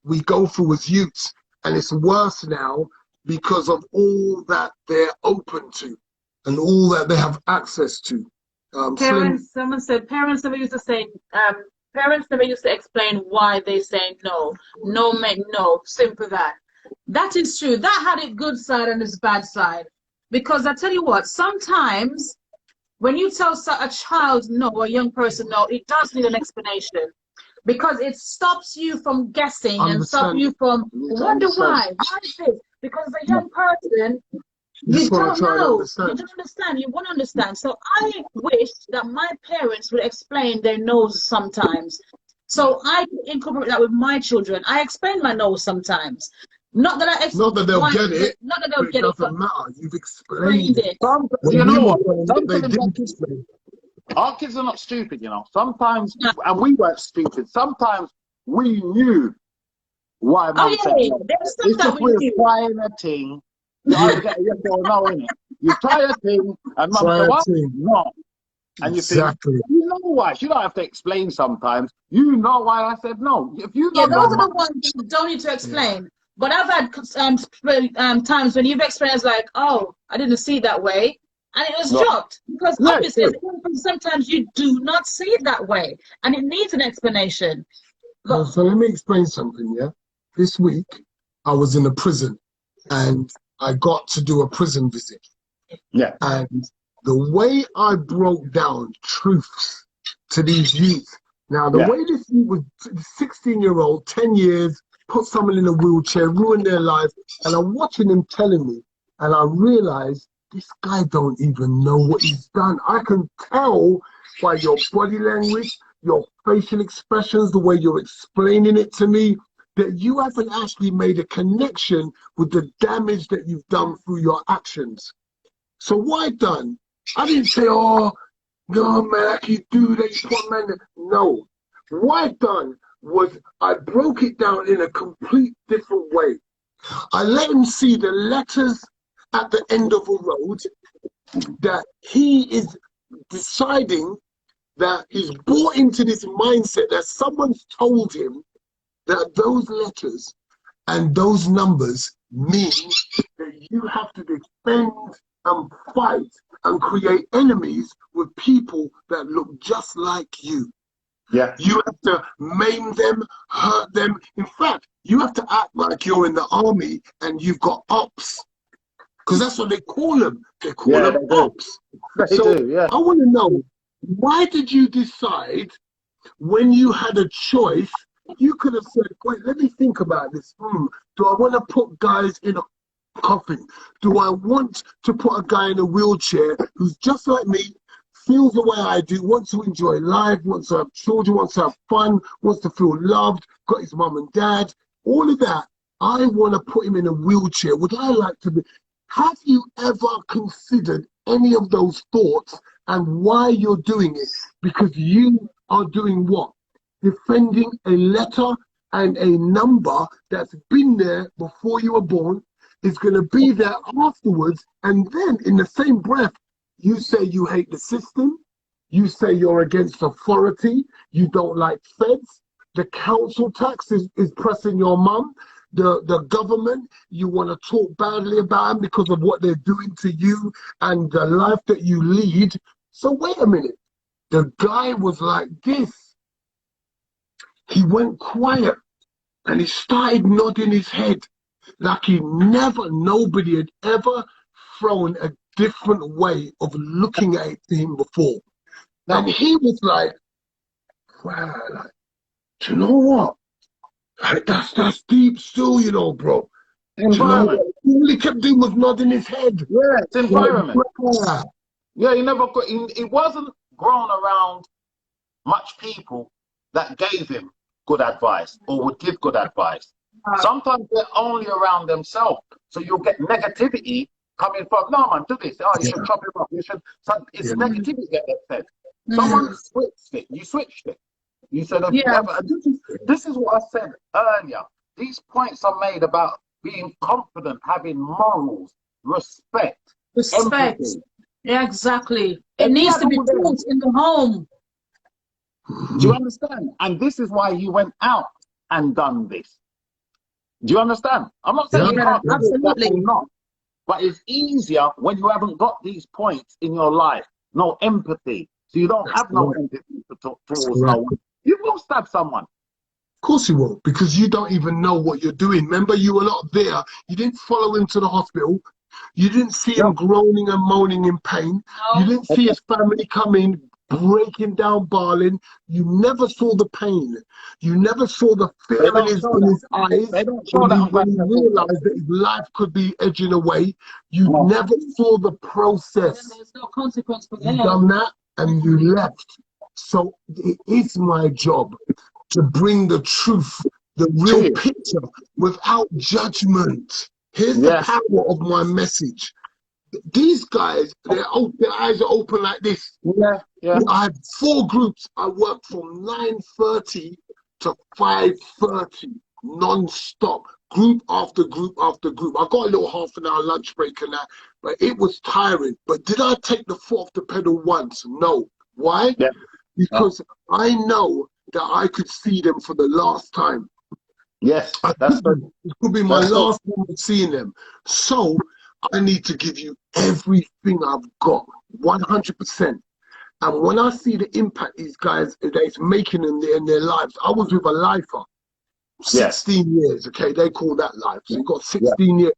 we go through as youths, and it's worse now because of all that they're open to and all that they have access to. Someone said parents never used to say, parents never used to explain why they say no. No meant no, simple that. That is true. That had its good side and its bad side. Because I tell you what, sometimes when you tell a child no, or a young person no, it does need an explanation. Because it stops you from guessing and stops you from wonder why. Why is this? Because as a young person, you don't know. You don't understand. You want to understand. So I wish that my parents would explain their no's sometimes. So I incorporate that with my children. I explain my no's sometimes. Not that they'll get it. Not that they'll get it. It doesn't matter. You've explained it. You know what? Our kids are not stupid, Sometimes, and we weren't stupid. Sometimes we knew why mum said no. It's just we're trying a thing. You either get a yes or no, innit? You try a thing, and mum said, what? No. And you think, you know why? You don't have to explain sometimes. You know why I said no. If you those are the ones you don't need to explain. Yeah. But I've had times when you've experienced like, oh, I didn't see it that way. And it was dropped. Because obviously, sometimes you do not see it that way. And it needs an explanation. So let me explain something, yeah? This week, I was in a prison. And I got to do a prison visit. Yeah. And the way I broke down truths to these youth. Now, the way this youth was 16-year-old, 10 years, put someone in a wheelchair, ruined their life. And I'm watching him telling me. And I realized this guy don't even know what he's done. I can tell by your body language, your facial expressions, the way you're explaining it to me, that you haven't actually made a connection with the damage that you've done through your actions. So what I done, I didn't say, oh, no, man, I can do that. You put man. No. What I done was I broke it down in a complete different way. I let him see the letters at the end of a road, that he is deciding that he's bought into this mindset that someone's told him that those letters and those numbers mean that you have to defend and fight and create enemies with people that look just like you. Yeah. You have to maim them, hurt them. In fact, you have to act like you're in the army and you've got ops. Because that's what they call them. They call them ops. They do, yeah. I want to know, why did you decide when you had a choice, you could have said, wait, let me think about this. Do I want to put guys in a coffin? Do I want to put a guy in a wheelchair who's just like me, feels the way I do, wants to enjoy life, wants to have children, wants to have fun, wants to feel loved, got his mum and dad, all of that. I want to put him in a wheelchair. Would I like to be? Have you ever considered any of those thoughts and why you're doing it? Because you are doing what? Defending a letter and a number that's been there before you were born, is going to be there afterwards, and then in the same breath, you say you hate the system, you say you're against authority, you don't like feds, the council tax is pressing your mum, the government, you want to talk badly about them because of what they're doing to you and the life that you lead. So wait a minute, the guy was like this. He went quiet and he started nodding his head like nobody had ever thrown a different way of looking at it to him before. And he was like, wow, like, do you know what? Like, that's deep still, you know, bro. Environment. All he kept doing was nodding his head. Yeah, it's environment. Like, yeah, he never got, it wasn't grown around much people that gave him good advice or would give good advice. Sometimes they're only around themselves. So you'll get negativity coming from, no man, do this. Oh, you should chop him up. You should. So it's negativity that gets said. Someone switched it. You switched it. You said, this is what I said earlier. These points are made about being confident, having morals, respect. Empathy. Yeah, exactly. It needs to be taught in the home. Do you understand? And this is why he went out and done this. Do you understand? I'm not saying you can't do that or not, but it's easier when you haven't got these points in your life. No empathy. So you don't have no empathy towards no one. You will stab someone. Of course you will, because you don't even know what you're doing. Remember, you were not there. You didn't follow him to the hospital. You didn't see him groaning and moaning in pain. No. You didn't see his family come in, breaking down, bawling. You never saw the pain. You never saw the fear in his eyes when he realized that his life could be edging away. You never saw the process. There's no consequence for that. You done that and you left. So it is my job to bring the truth, the real picture, without judgment. Here's the power of my message. These guys, their eyes are open like this. I have 4 groups. I work from 9:30 to 5:30, non-stop, group after group after group. I got a little half-an-hour lunch break and that, but it was tiring. But did I take the foot off the pedal once? No. Why? Because I know that I could see them for the last time. Yes, it could be my last time of seeing them. So I need to give you everything I've got, 100%. And when I see the impact these guys that it's making in their lives, I was with a lifer, 16 years. Okay, they call that life. So you got 16 years.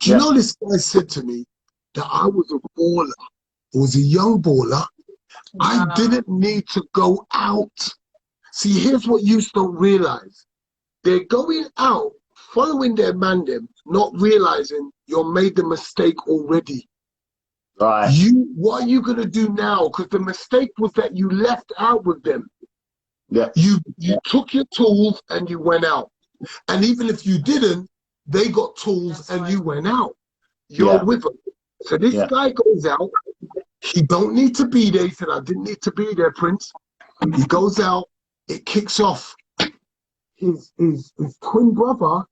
Do you know this guy said to me that I was a baller? I was a young baller. I didn't need to go out. See, here's what you don't realize. They're going out, following their mandem, not realizing you made the mistake already. Right. What are you going to do now? Because the mistake was that you left out with them. Yeah. You took your tools and you went out. And even if you didn't, they got tools and you went out. You're with them. So this guy goes out. He don't need to be there. He said, I didn't need to be there, Prince. He goes out. It kicks off. His twin brother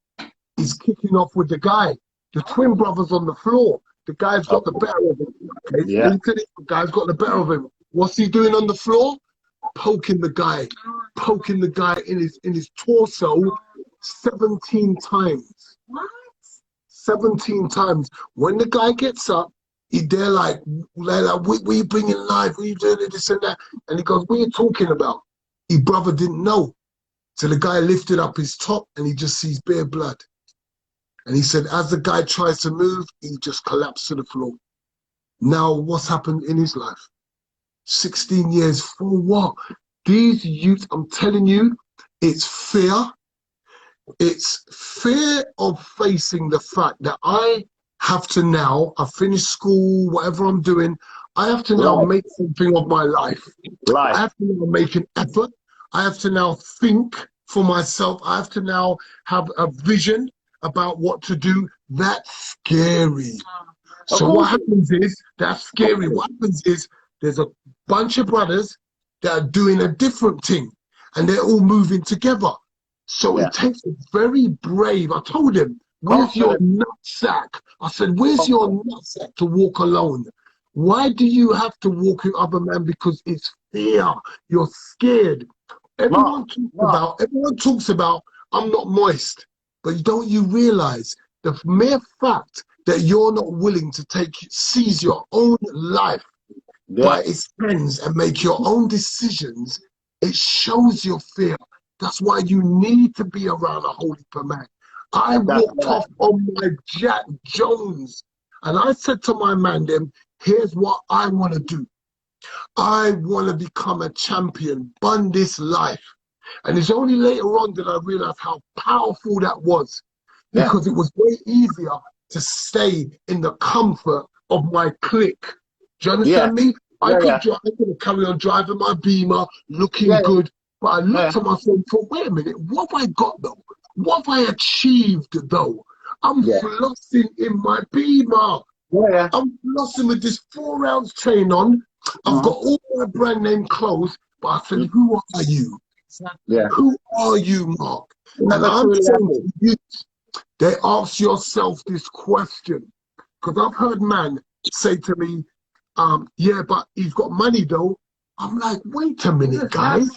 is kicking off with the guy. The twin brother's on the floor. The guy's got the better of him. Okay? Yeah. The guy's got the better of him. What's he doing on the floor? Poking the guy in his torso 17 times. What? 17 times. When the guy gets up, they're like, what are you bringing live? What are you doing this and that? And he goes, what are you talking about? His brother didn't know. So the guy lifted up his top and he just sees bare blood. And he said, as the guy tries to move, he just collapsed to the floor. Now, what's happened in his life? 16 years for what? These youths, I'm telling you, it's fear. It's fear of facing the fact that I have to now, I finished school, whatever I'm doing, I have to now make something of my life. I have to now make an effort. I have to now think for myself. I have to now have a vision about what to do. That's scary. So what happens is, that's scary. What happens is, there's a bunch of brothers that are doing a different thing, and they're all moving together. So it takes a very brave. I told him, where's your nutsack? I said, where's your nutsack to walk alone? Why do you have to walk with other men? Because it's fear. You're scared. Everyone talks about, I'm not moist. But don't you realize the mere fact that you're not willing to seize your own life by its friends and make your own decisions, it shows your fear. That's why you need to be around a holy man. I walked off on my Jack Jones and I said to my man, here's what I want to do. I want to become a champion, bun this life. And it's only later on that I realized how powerful that was, because it was way easier to stay in the comfort of my clique. Do you understand me? I could carry on driving my Beamer, looking good, but I looked at myself and thought, wait a minute, what have I got though? What have I achieved though? I'm flossing in my Beamer. I'm flossing with this 4-ounce chain on. I've got all my brand name clothes, but I said, who are you? Who are you, Mark? And I'm saying to you, they ask yourself this question. Because I've heard man say to me, yeah, but he's got money though. I'm like, wait a minute, guys.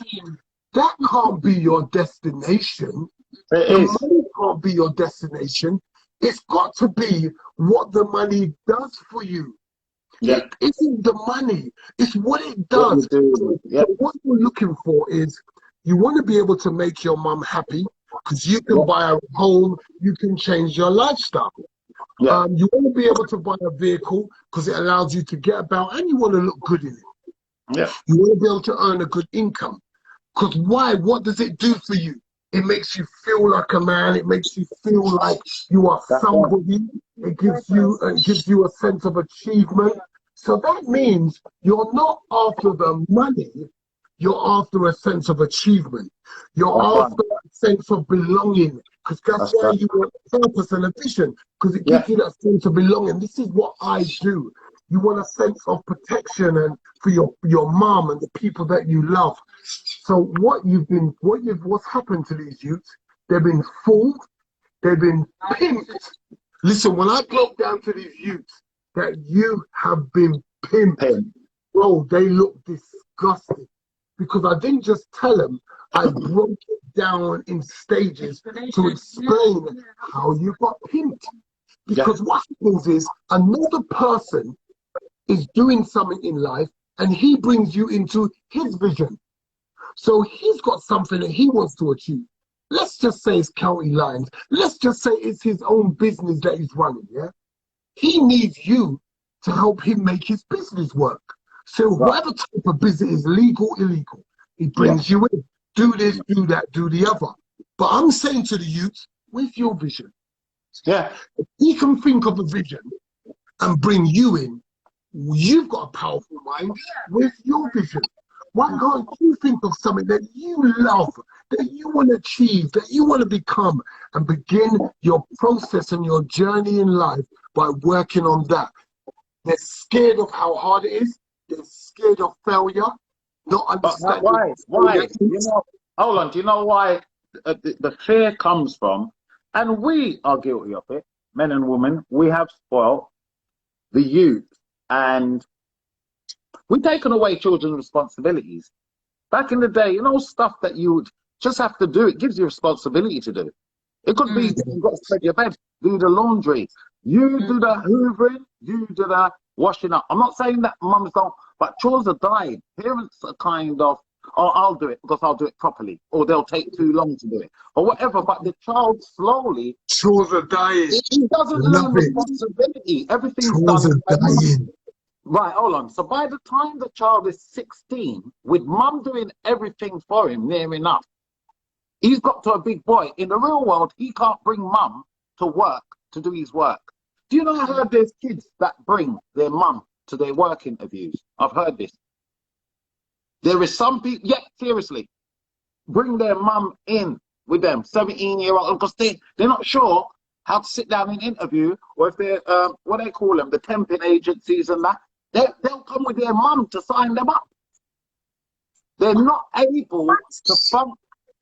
That can't be your destination. The money can't be your destination. It's got to be what the money does for you. It isn't the money. It's what it does. So what you're looking for is, you want to be able to make your mum happy, because you can buy a home, you can change your lifestyle. You want to be able to buy a vehicle because it allows you to get about, and you want to look good in it. You want to be able to earn a good income. Because why? What does it do for you? It makes you feel like a man. It makes you feel like you are somebody. It gives you a sense of achievement. So that means you're not after the money. You're after a sense of achievement. You're after a sense of belonging. Because that's why you want a purpose and a vision. Because it gives you that sense of belonging. This is what I do. You want a sense of protection and for your mom and the people that you love. So what's happened to these youths? They've been fooled. They've been pimped. Listen, when I broke down to these youths that you have been pimped, bro, they look disgusted. Because I didn't just tell them, I broke it down in stages to explain how you got pimped. Because what happens is, another person is doing something in life and he brings you into his vision. So he's got something that he wants to achieve. Let's just say it's county lines. Let's just say it's his own business that he's running, He needs you to help him make his business work. So whatever type of business is legal, illegal, he brings you in. Do this, do that, do the other. But I'm saying to the youth, where's your vision? If he can think of a vision and bring you in, you've got a powerful mind. Where's your vision? Why can't you think of something that you love, that you want to achieve, that you want to become, and begin your process and your journey in life by working on that? They're scared of how hard it is. They're scared of failure, not understanding. Why? Why? You know, hold on. Do you know why the fear comes from? And we are guilty of it, men and women. We have spoiled the youth, and we've taken away children's responsibilities. Back in the day, you know, stuff that you would just have to do. It gives you responsibility to do. It could be you've got to spread your bed, do the laundry, you do the hoovering, you do the washing up. I'm not saying that mums don't, but chores are dying. Parents are kind of, oh, I'll do it because I'll do it properly, or they'll take too long to do it, or whatever. But the child slowly, chores are dying. He doesn't learn responsibility. Everything's chores done. Are dying. Right, hold on. So by the time the child is 16, with mum doing everything for him near enough, he's got to a big boy. In the real world, he can't bring mum to work to do his work. Do you know, I heard there's kids that bring their mum to their work interviews. I've heard this. There is some people, yeah, seriously, bring their mum in with them, 17-year-old, because they're not sure how to sit down and interview, or if they're, what they call them, the temping agencies and that. They'll come with their mum to sign them up. They're not able to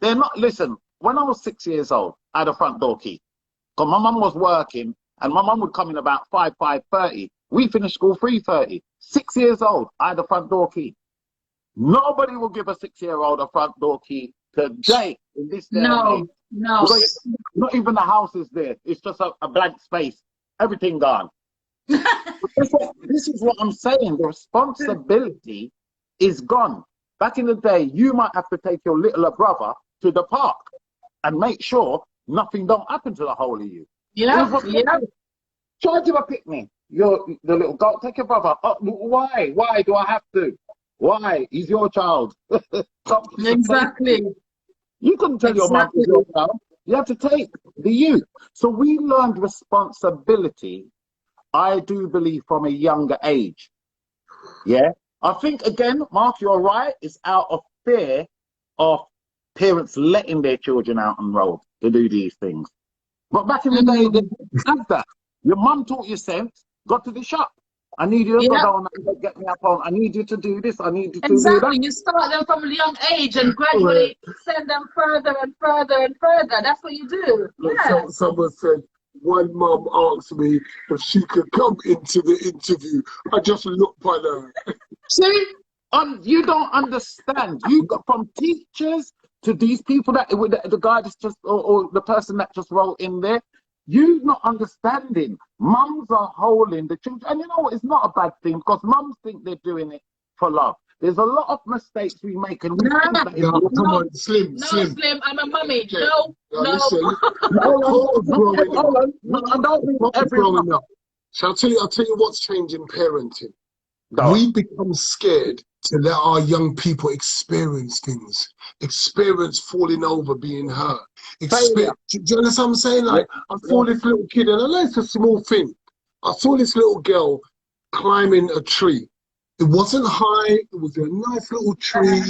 they're not, listen, when I was 6 years old, I had a front door key. Because my mum was working, and my mum would come in about 5:30. We finished school 3:30. 6 years old, I had a front door key. Nobody will give a 6-year-old a front door key today in this day and age. No. Not even the house is there. It's just a blank space. Everything gone. This is what I'm saying. The responsibility is gone. Back in the day, you might have to take your littler brother to the park and make sure nothing don't happen to the whole of you. Yeah. Charge him a picnic. The little girl, take your brother. Why? Why do I have to? Why? He's your child. Exactly. You couldn't tell your mum he's your child. You have to take the youth. So we learned responsibility, I do believe, from a younger age. Yeah. I think, again, Mark, you're right. It's out of fear of parents letting their children out on the road to do these things. But back in the day, they didn't have that. Your mum taught you sense, got to the shop. I need you to go down and get me up on. I need you to do this. I need you to do that. You start them from a young age and gradually send them further and further and further. That's what you do. Yeah. Someone said, one mum asked me if she could come into the interview. I just looked at her. See, you don't understand. You got from teachers to these people that the guy that's just or the person that just wrote in there. You're not understanding. Mums are holding the children, and you know what? It's not a bad thing because mums think they're doing it for love. There's a lot of mistakes we make, and we think that come on, Slim. Slim. I'm a mummy. Okay. No. Listen, so I'll tell you what's changing parenting. We become scared to let our young people experience things, experience falling over, being hurt. Do you understand what I'm saying? Like, I saw this little kid, and I know it's a small thing. I saw this little girl climbing a tree. It wasn't high, it was a nice little tree,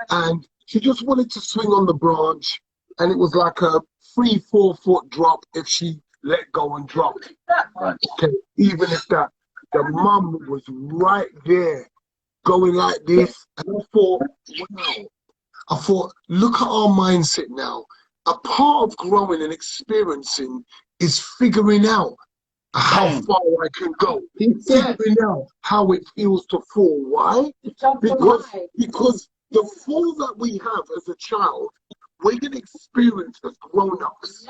and she just wanted to swing on the branch, and it was like a 3-4 foot drop if she let go and dropped. Okay, even if that. The mum was right there, going like this, and I thought, wow. I thought, look at our mindset now. A part of growing and experiencing is figuring out how far I can go. Figuring out how it feels to fall. Why? Because the fall that we have as a child, we're going to experience as grown-ups.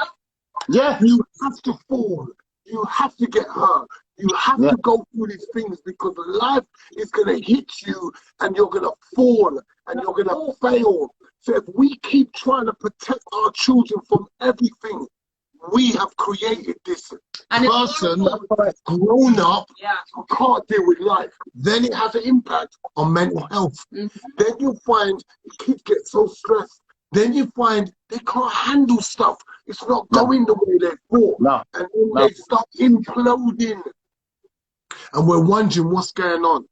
Yeah. You have to fall. You have to get hurt. You have to go through these things because life is going to hit you and you're going to fall and you're going to fail. So if we keep trying to protect our children from everything, we have created this person that's grown up who can't deal with life. Then it has an impact on mental health. Then you find kids get so stressed. Then you find they can't handle stuff. It's not going the way they thought. And then they start imploding. and we're wondering what's going on.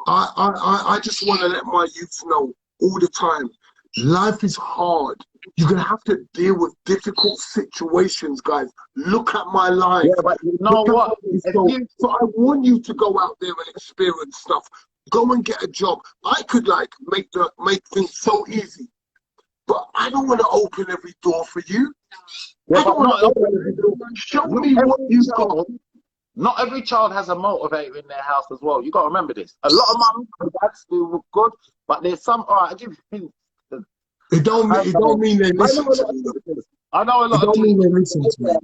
I just want to let my youth know all the time, life is hard. You're going to have to deal with difficult situations, guys. Look at my life. Yeah, but you know what? So I want you to go out there and experience stuff. Go and get a job. I could like make things so easy, but I don't want to open every door for you. Yeah, I don't want to open every door. Show me what you've got. Not every child has a motivator in their house as well. You got to remember this. A lot of mums and dads do good, but there's some. All right, I give you hints. It don't mean they listen to me. I know a lot. It don't mean they listen to me.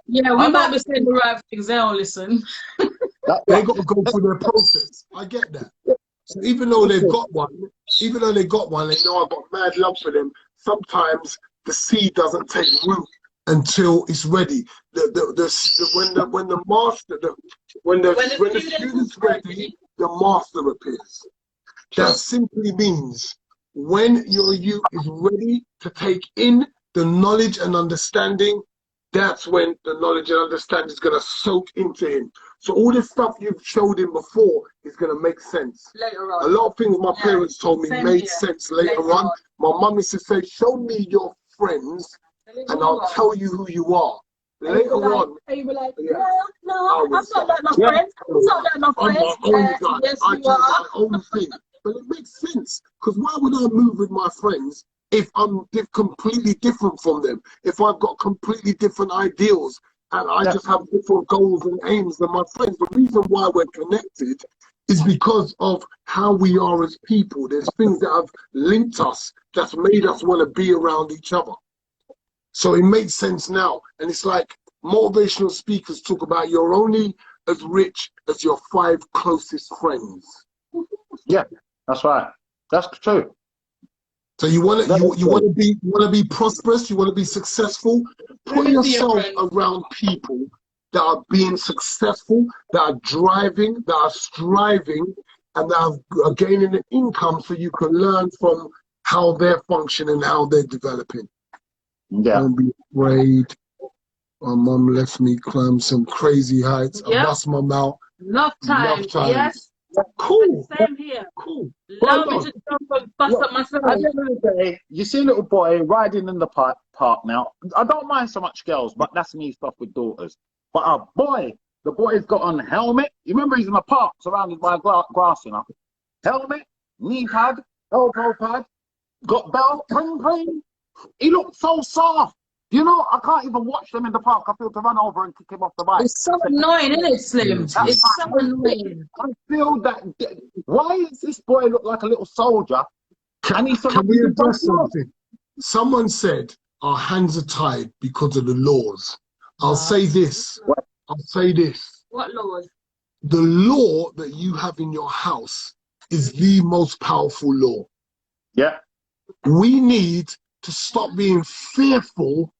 Yeah, we might be saying the right things. They don't listen. They got to go through their process. I get that. So even though they got one, they know I've got mad love for them. Sometimes the seed doesn't take root until it's ready. When the student's ready, the master appears. That simply means when your youth is ready to take in the knowledge and understanding, that's when the knowledge and understanding is going to soak into him. So all the stuff you've showed him before is going to make sense. Later on. A lot of things my parents told me made sense later on. My mum used to say, show me your friends and I'll tell you who you are. Later on. And you were like, no, I'm not that no friends. I'm not that no friends. Yes, you are. My own thing. But it makes sense, because why would I move with my friends if I'm completely different from them? If I've got completely different ideals and I just have different goals and aims than my friends. The reason why we're connected is because of how we are as people. There's things that have linked us, that's made us want to be around each other. So it makes sense now. And it's like motivational speakers talk about you're only as rich as your 5 closest friends. Yeah, that's right. That's true. So you want to be prosperous, you want to be successful, put yourself around people that are being successful, that are driving, that are striving, and that are gaining an income so you can learn from how they're functioning, how they're developing. Yeah. Don't be afraid. My mum left me climb some crazy heights. I bust my mouth. Enough time. Yes. Cool. Same here. Cool. Allow me to jump and bust up myself. At the end of the day, you see a little boy riding in the park now. I don't mind so much girls, but that's me stuff with daughters. But a boy, the boy's got on helmet. You remember he's in the park surrounded by grass, you know. Helmet, knee pad, elbow pad, got belt, pring. He looked so soft. You know, I can't even watch them in the park. I feel to run over and kick him off the bike. It's so annoying, isn't it, Slim? It's so annoying. I feel that. Why does this boy look like a little soldier? Can we address something? Someone said our hands are tied because of the laws. I'll say this. What laws? The law that you have in your house is the most powerful law. Yeah. We need to stop being fearful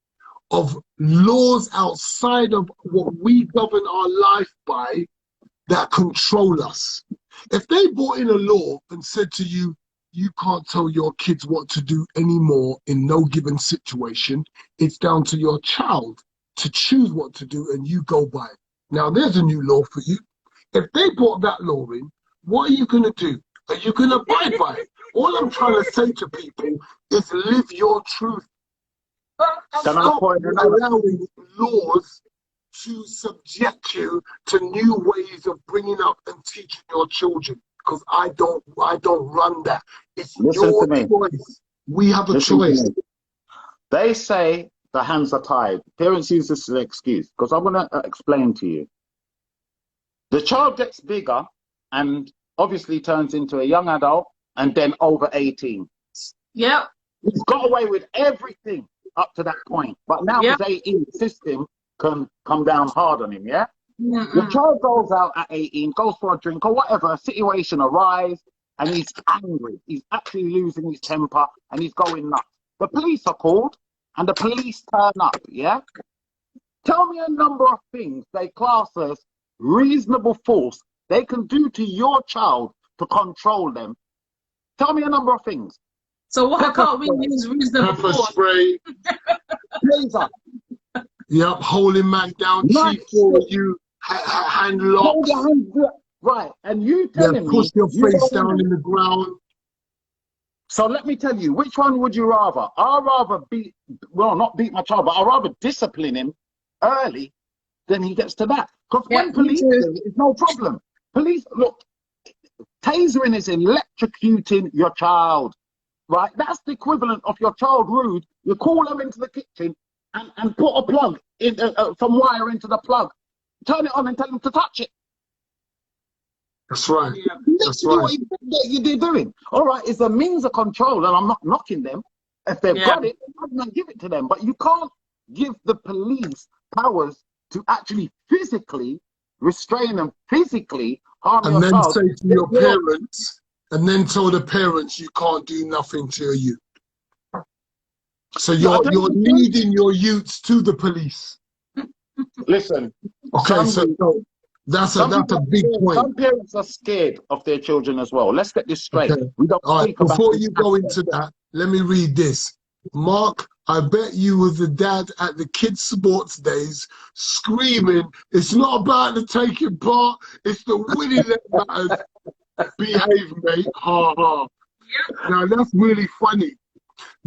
of laws outside of what we govern our life by that control us. If they brought in a law and said to you, you can't tell your kids what to do anymore in no given situation, it's down to your child to choose what to do and you go by it. Now there's a new law for you. If they brought that law in, what are you going to do? Are you going to abide by it? All I'm trying to say to people is live your truth. Stop allowing laws to subject you to new ways of bringing up and teaching your children. Because I don't run that. It's your choice. We have a choice. They say the hands are tied. Parents use this as an excuse. Because I'm going to explain to you. The child gets bigger and obviously turns into a young adult and then over 18. Yep. He's got away with everything up to that point. But now his 18 system can come down hard on him, yeah? The child goes out at 18, goes for a drink or whatever, a situation arises, and he's angry. He's actually losing his temper and he's going nuts. The police are called and the police turn up, yeah? Tell me a number of things they class as reasonable force they can do to your child to control them. Tell me a number of things. So why can't we use reasonable force? Pepper spray. Laser. Yep, holding man down, cheap for you, hand locked. Right, and you Yeah, telling push me your you face don't down want in to. the ground. So let me tell you, which one would you rather? I'd rather well, not beat my child, but I'd rather discipline him early than he gets to that. Because Yeah, when me police too. do it, it's no problem. Police, look, tasering is electrocuting your child, right? That's the equivalent of your child rude. You call them into the kitchen and put a plug, some wire into the plug. Turn it on and tell them to touch it. That's right. That's Literally right. what you're doing. All right, it's a means of control, and I'm not knocking them. If they've Yeah. got it, I'm going to give it to them. But you can't give the police powers to actually physically restrain and physically harm And your then child. say to your parents, and then tell the parents you can't do nothing to your youth. So you're leading your youths to the police. Listen, Okay, so that's a big point. some parents are scared of their children as well. Let's get this straight. Okay. We don't All right. speak about Before this you go aspect. into that, let me read this. Mark, I bet you was the dad at the kids' sports days screaming, it's not about the taking part, it's the winning that matters. Behave, mate. Ha ha. Now that's really funny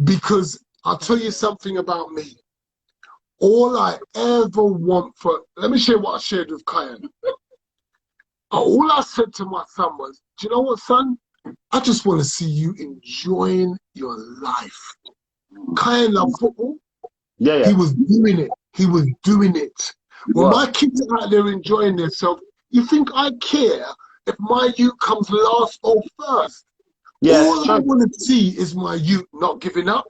because I'll tell you something about me. All I ever want for, let me share what I shared with Kyan. All I said to my son was, do you know what, son? I just want to see you enjoying your life. Kyan loved football. Yeah. He was doing it. He was doing it. When Right. my kids are out there enjoying themselves, you think I care if my youth comes last or first? Yeah, All I sure. want to see is my youth not giving up,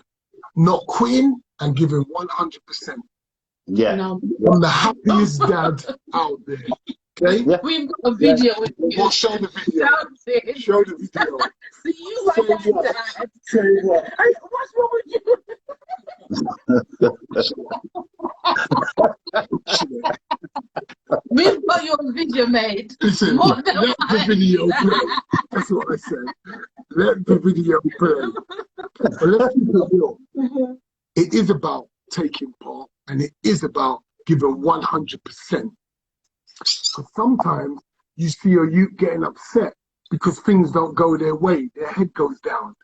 not quitting, and giving 100%. Yeah. No. I'm the happiest dad out there. Okay? Yeah. We've got a video with you. We'll show the video. Shouting. Show the video. See you like Say what? that. Say what? Hey, what's wrong with you? We've got your video, mate. Listen, More let than the video play. That's what I said. Let the video play. But let's keep it real. It is about taking part, and it is about giving 100%. Because sometimes you see a youth getting upset because things don't go their way, their head goes down.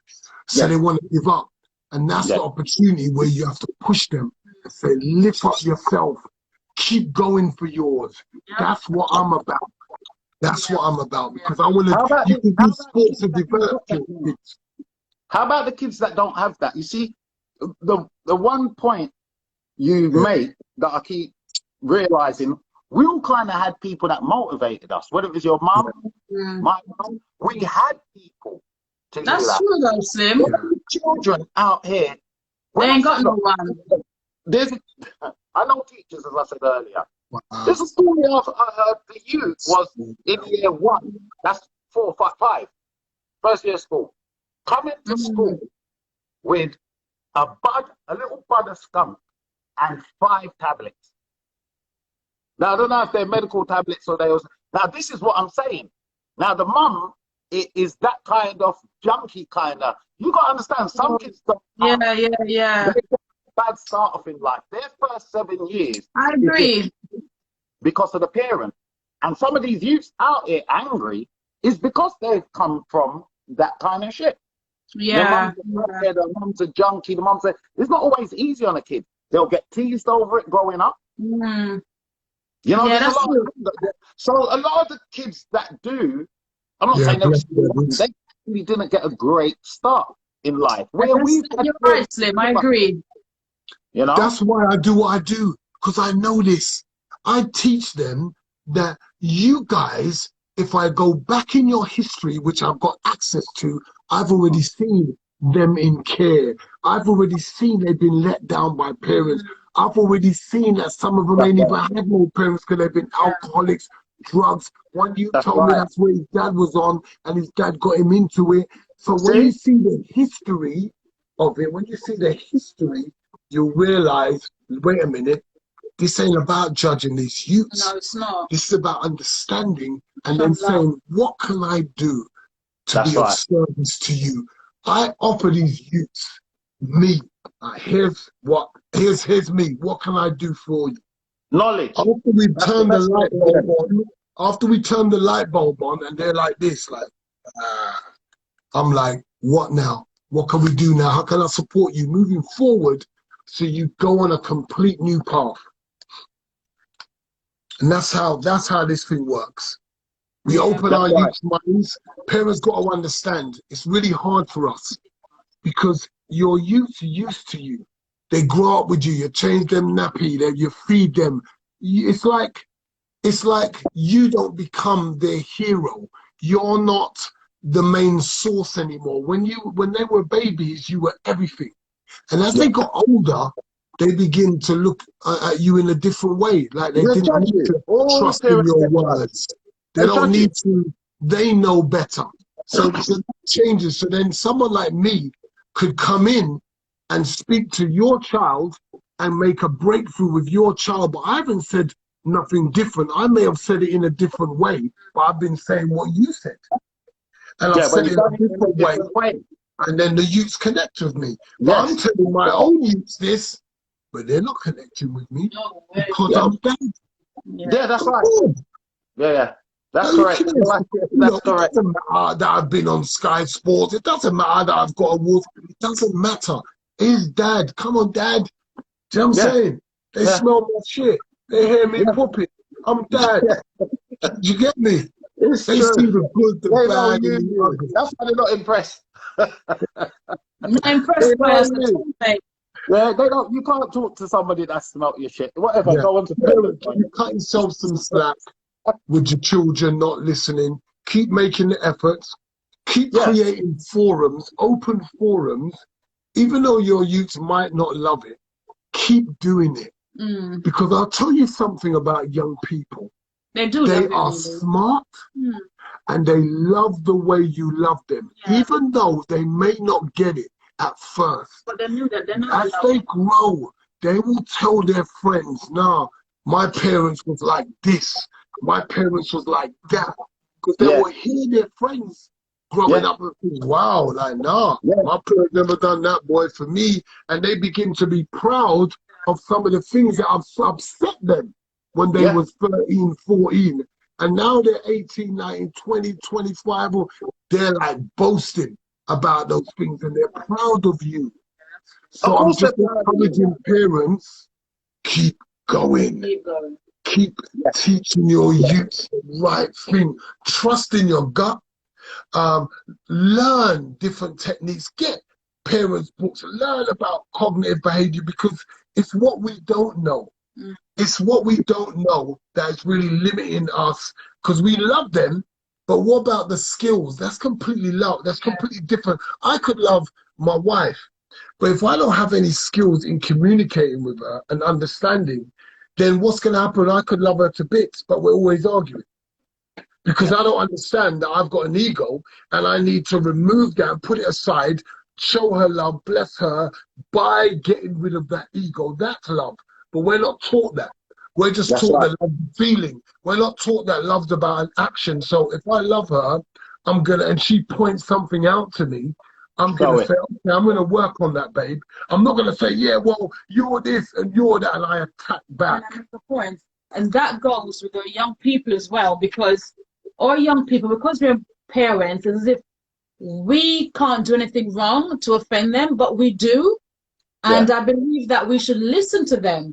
So they want to give up. And that's the opportunity where you have to push them and say, lift up yourself, keep going for yours. That's what I'm about. That's what I'm about, because I want to, you can do sports to develop your kids. How about the kids that don't have that? You see, the one point you make that I keep realizing, we all kind of had people that motivated us, whether it was your mum, my mum, we had people to do that. That's true though, Slim. Children out here, They ain't got no one. I know teachers, as I said earlier. Wow. There's a story of the youth was in year 1, that's 4, 5, 5, first year school, coming to school with a little bud of skunk and 5 tablets. Now, I don't know if they're medical tablets or now this is what I'm saying. Now, the mum is that kind of junkie kind of, you got to understand, some kids don't Yeah. bad start off in life. Their first 7 years. I agree. Because of the parent. And some of these youths out here angry is because they've come from that kind of shit. Yeah. The mum's a junkie, the mum said, it's not always easy on a kid. They'll get teased over it growing up. Mm. You know, Yeah, that's true. So a lot of the kids that do, I'm not saying they really didn't get a great start in life. You're right, Slim, I agree. You know? That's why I do what I do, because I know this. I teach them that you guys, if I go back in your history, which I've got access to, I've already seen them in care. I've already seen they've been let down by parents. I've already seen that some of them ain't even had no parents because they've been alcoholics, drugs. One you told me that's where his dad was on, and his dad got him into it. So when you see the history of it, you realize, wait a minute, this ain't about judging these youths. No, it's not. This is about understanding and then saying, what can I do to be of service to you? I offer these youths me. Here's me. What can I do for you? Knowledge. After we turn the light bulb on, After we turn the light bulb on and they're like this, like, I'm like, what now? What can we do now? How can I support you moving forward so you go on a complete new path? And that's how this thing works. We open our youth minds. Parents got to understand it's really hard for us because your youth are used to you. They grow up with you. You change them nappy. You feed them. It's like you don't become their hero. You're not the main source anymore. When they were babies, you were everything. And as they got older, they begin to look at you in a different way. Like they didn't need to trust in your words. They don't need to. They know better. So that changes. So then someone like me could come in and speak to your child and make a breakthrough with your child. But I haven't said nothing different. I may have said it in a different way, but I've been saying what you said. And I've said it in a different way. And then the youths connect with me. But I'm telling my own youths this, but they're not connecting with me because I'm bad. Yeah, that's right. Yeah. That's correct. That's correct. It doesn't matter that I've been on Sky Sports. It doesn't matter that I've got awards. It doesn't matter. His dad. Come on, Dad. Do you know what I'm saying? They smell my shit. They hear me pooping. I'm Dad. Do you get me? They see the good, the bad, and the ugly. That's why they're not impressed. I'm not impressed by us at all, mate. Yeah, they don't. You can't talk to somebody that smelt your shit. Whatever. Go on to you cut yourself some slack with your children not listening. Keep making the efforts. Keep creating forums, open forums. Even though your youth might not love it, keep doing it. Because I'll tell you something about young people. They do. They are smart and they love the way you love them, even though they may not get it at first. But they knew that they're not. As they grow, they will tell their friends, "Nah, my parents was like this. My parents was like that," because they will hear their friends growing up and think, "Wow, like nah, my parents never done that, boy, for me," and they begin to be proud of some of the things that have upset them when they was 13, 14. And now they're 18, 19, 20, 25. They're like boasting about those things and they're proud of you. So I'm just encouraging parents, keep going. Keep teaching your youth the right thing. Trust in your gut. Learn different techniques. Get parents' books. Learn about cognitive behavior because it's what we don't know. It's what we don't know that's really limiting us because we love them, but what about the skills? That's completely love. That's completely different. I could love my wife, but if I don't have any skills in communicating with her and understanding, then what's going to happen? I could love her to bits, but we're always arguing because I don't understand that I've got an ego and I need to remove that and put it aside, show her love, bless her by getting rid of that ego. That's love. But we're not taught that. We're just taught that love feeling. We're not taught that love's about an action. So if I love her, and she points something out to me, I'm gonna say, okay, I'm gonna work on that, babe. I'm not gonna say, yeah, well, you're this and you're that, and I attack back. And that's the point. And that goes with the young people as well, because our young people, because we're parents, it's as if we can't do anything wrong to offend them, but we do. And I believe that we should listen to them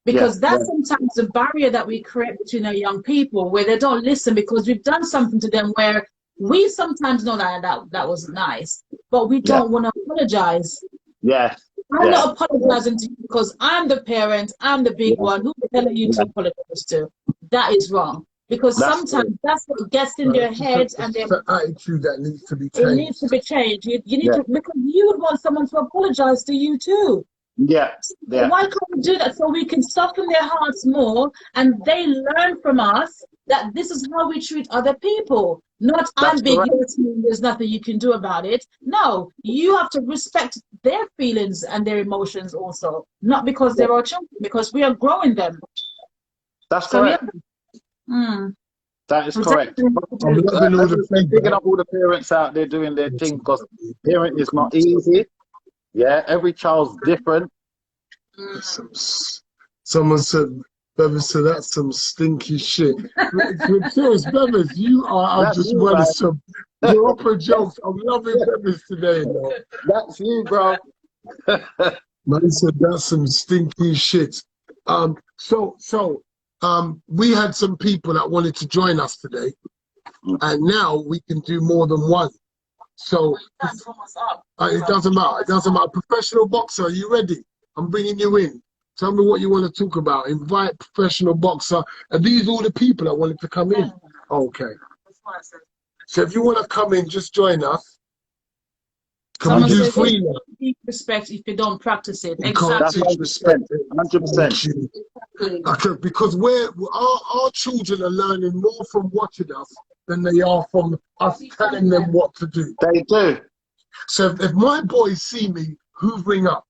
because that's sometimes the barrier that we create between our young people where they don't listen because we've done something to them where we sometimes know that wasn't nice, but we don't want to apologize. I'm not apologizing to you because I'm the parent, I'm the big one who's telling you to apologize to. That is wrong. Because sometimes that's what gets in their heads and their attitude that needs to be changed. It needs to be changed. You need to, because you would want someone to apologize to you too. Why can't we do that so we can soften their hearts more and they learn from us that this is how we treat other people? Not I'm big, there's nothing you can do about it. No, you have to respect their feelings and their emotions also. Not because they're our children, because we are growing them. That's correct. That is correct. I'm loving all the picking up all the parents out there doing their thing because parenting is not easy. Every child's different. Someone said Bevis said that's some stinky shit. Serious, Bevis, you are That's just you, running man. some proper jokes. I'm loving Bevis today, though. That's you, bro. Man said that's some stinky shit. We had some people that wanted to join us today, and now we can do more than one. So it doesn't matter. It doesn't matter. Professional boxer, are you ready? I'm bringing you in. Tell me what you want to talk about. Invite professional boxer. Are these all the people that wanted to come in? Okay. So if you want to come in, just join us. Can we do free now? Teach respect if you don't practice it. You can't That's teach 100%. respect. 100%. Okay, because our children are learning more from watching us than they are from us telling them what to do. They do. So if my boys see me hoovering up,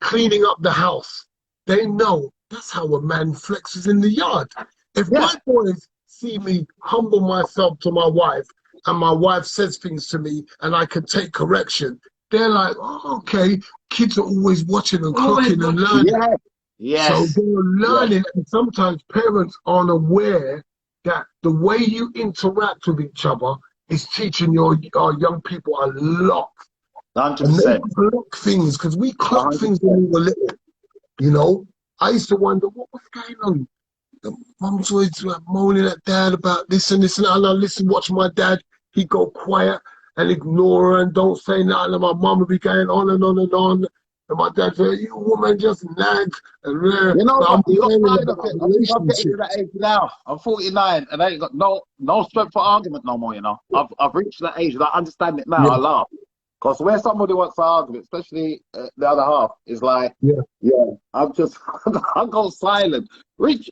cleaning up the house, they know that's how a man flexes in the yard. If my boys see me humble myself to my wife and my wife says things to me and I can take correction, they're like, oh, okay, kids are always watching and clocking and learning. Yeah. Yes. So they're learning, and sometimes parents aren't aware that the way you interact with each other is teaching our young people a lot. 100%. And they clock things, because we clock 100%. things when we were little. You know, I used to wonder what was going on. The mum's always like moaning at dad about this and this and that. And I listen, watch my dad. He'd go quiet and ignore her and don't say nothing. And my mum would be going on and on and on. And my dad said, you woman just nag. And You know what? You're tired of it. I'm getting to relationship. that age now. I'm 49 and I ain't got no strength for argument no more, you know. I've reached that age and I understand it now. Yeah. I laugh. Because where somebody wants to argue, especially the other half, is like, I'm just, I go silent. Which,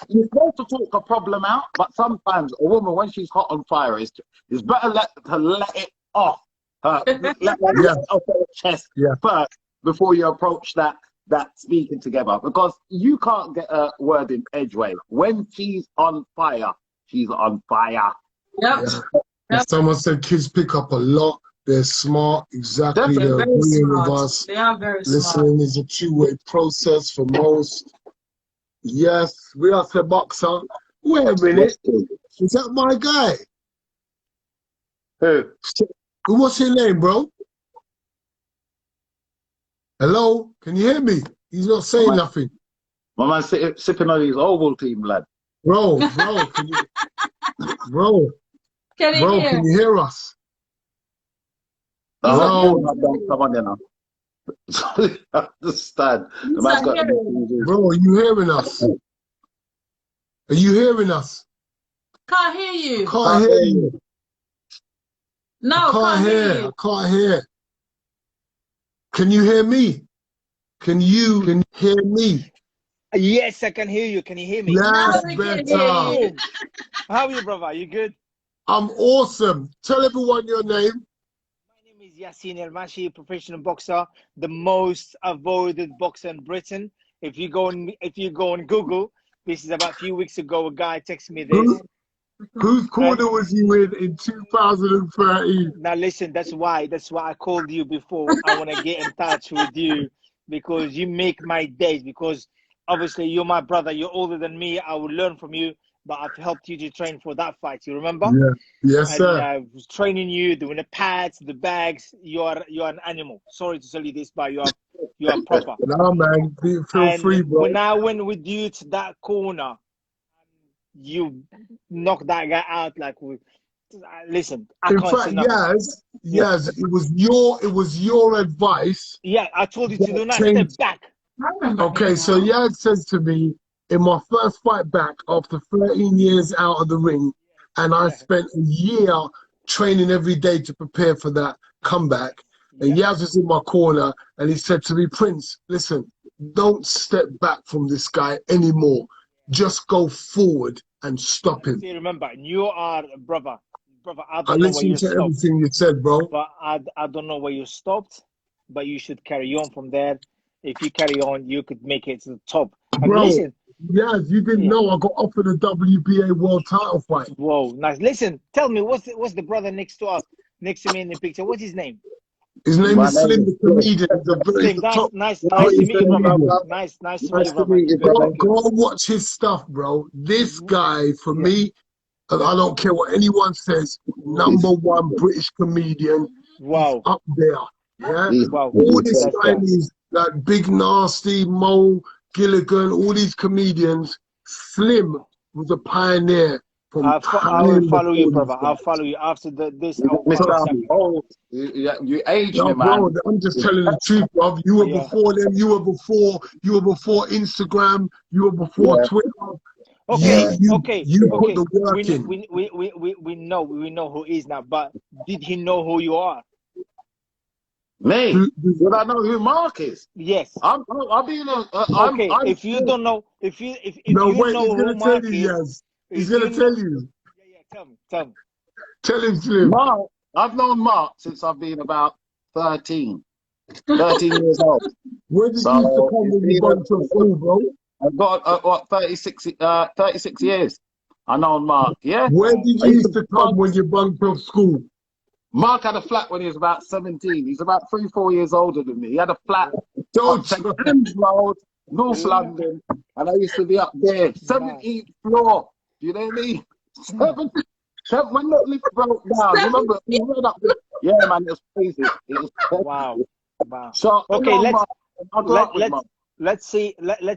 you're supposed to talk a problem out, but sometimes a woman, when she's hot on fire, it's better to let it off. Let it off her chest first before you approach that speaking together. Because you can't get a word in edgeway. When she's on fire, she's on fire. Yep. Someone said kids pick up a lot. They're smart, exactly. Definitely. They're Very agreeing with smart. us. They are very Listening smart. is a two-way process for most. Yes, we are the boxer. Wait a minute. Is that my guy? Who? What's your name, bro? Hello? Can you hear me? He's not saying nothing. My man sipping on his Ovaltine, lad. Bro, can you, can you hear us? Come on, you know. I understand. The man's got Bro, are you hearing us? Are you hearing us? Can't hear you. Can't hear you. No, can't hear you. I can't hear. Can you hear me? Can you hear me? Yes, I can hear you. Can you hear me? That's we can better. hear you. How are you, brother? You good? I'm awesome. Tell everyone your name. My name is Yassine El-Mashi, professional boxer, the most avoided boxer in Britain. If you go on Google, this is about a few weeks ago, a guy texted me this. Whose corner was you in 2013? Now listen, that's why I called you before. I want to get in touch with you because you make my days. Because obviously you're my brother, you're older than me. I will learn from you, but I've helped you to train for that fight. You remember? Yeah. Yes, sir. And I was training you, doing the pads, the bags. You're an animal. Sorry to tell you this, but you are proper. Nah, man, feel free, bro. When I went with you to that corner, you knocked that guy out like listen, I can't say nothing. Yes, it was your advice. Yeah, I told you to do not step back. Okay, so Yaz says to me, in my first fight back after 13 years out of the ring, and I spent a year training every day to prepare for that comeback, and Yaz was in my corner, and he said to me, Prince, listen, don't step back from this guy anymore. Just go forward and stop him. See, remember, you are a brother. I I listened to everything you said, bro. But I don't know where you stopped, but you should carry on from there. If you carry on, you could make it to the top. And bro, listen, yes, you didn't know I got offered a WBA world title fight. Whoa, nice. Listen, tell me, what's the brother next to us, next to me in the picture? What's his name? His name My is name Slim is the Slim. comedian. He's Slim, the that's top nice to British meet you, brother. comedian. Nice to meet Nice you, to brother. meet you, Good brother. talking. Go and watch his stuff, bro. This guy, for Yeah. me, and I don't care what anyone says, #1 British comedian. He's Wow. up there. Yeah. He's, Wow. All he's this That's dead. Chinese, like Big Nasty, Mo, Gilligan, all these comedians, Slim was a pioneer from I will time follow you, before brother. these I'll guys. follow you after this. You I'll missed follow out. definitely. Oh, you aged No, me, bro, man. I'm just telling the truth, bro. You were Yeah. before them. You were before Instagram. You were before Yeah, Twitter. Okay. You put Okay. the work in. We know who he is now, but did he know who you are? me. Would I know who Mark is? Yes. I'll be in a. Okay. I'm. If you don't know, if you No, wait, know he's who gonna tell Mark you, is, yes. He's if gonna you know, tell you. yeah, tell me. Tell him, Slim. Mark. I've known Mark since I've been about 13 years old. Where did you used to So come it's when you been gone to school, bro? I've got what 36 years. I know Mark. Yeah, Where Wow. did I you used used to. to come when you bunked off school? Mark had a flat when he was about 17. He's about 3, 4 years older than me. He had a flat up Don't St. you? Anne's Road, North Yeah. London, and I used to be up there, Nice. 17th floor. You know what I mean? When that lift broke down, you remember? We went up there. Yeah, man, it was crazy. It was crazy. Wow. Wow. So, I Okay, know Mark. I grew up with Mark. let's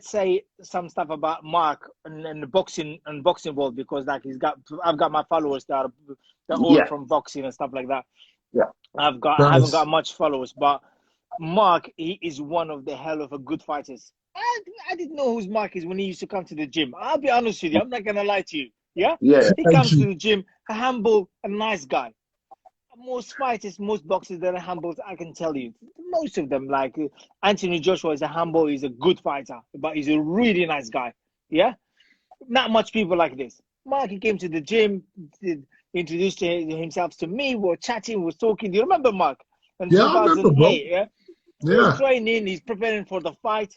say some stuff about Mark and the boxing world, because like I've got my followers that are all Yeah, from boxing and stuff like that. yeah. I haven't Nice. got much followers, but Mark, he is one of the hell of a good fighters. I didn't know who's Mark is when he used to come to the gym. I'll be honest with you, I'm not gonna lie to you. Yeah, Yeah, he Thank comes to you. the gym, a humble, a nice guy. Most fighters, most boxers that are humble, I can tell you, most of them, like Anthony Joshua is a humble, he's a good fighter, but he's a really nice guy. Yeah, not much people like this. Mark, he came to the gym, introduced himself to me, we were chatting, we were talking. Do you remember Mark? In Yeah, I remember, bro. 2008, yeah? He's Yeah. training, he's preparing for the fight.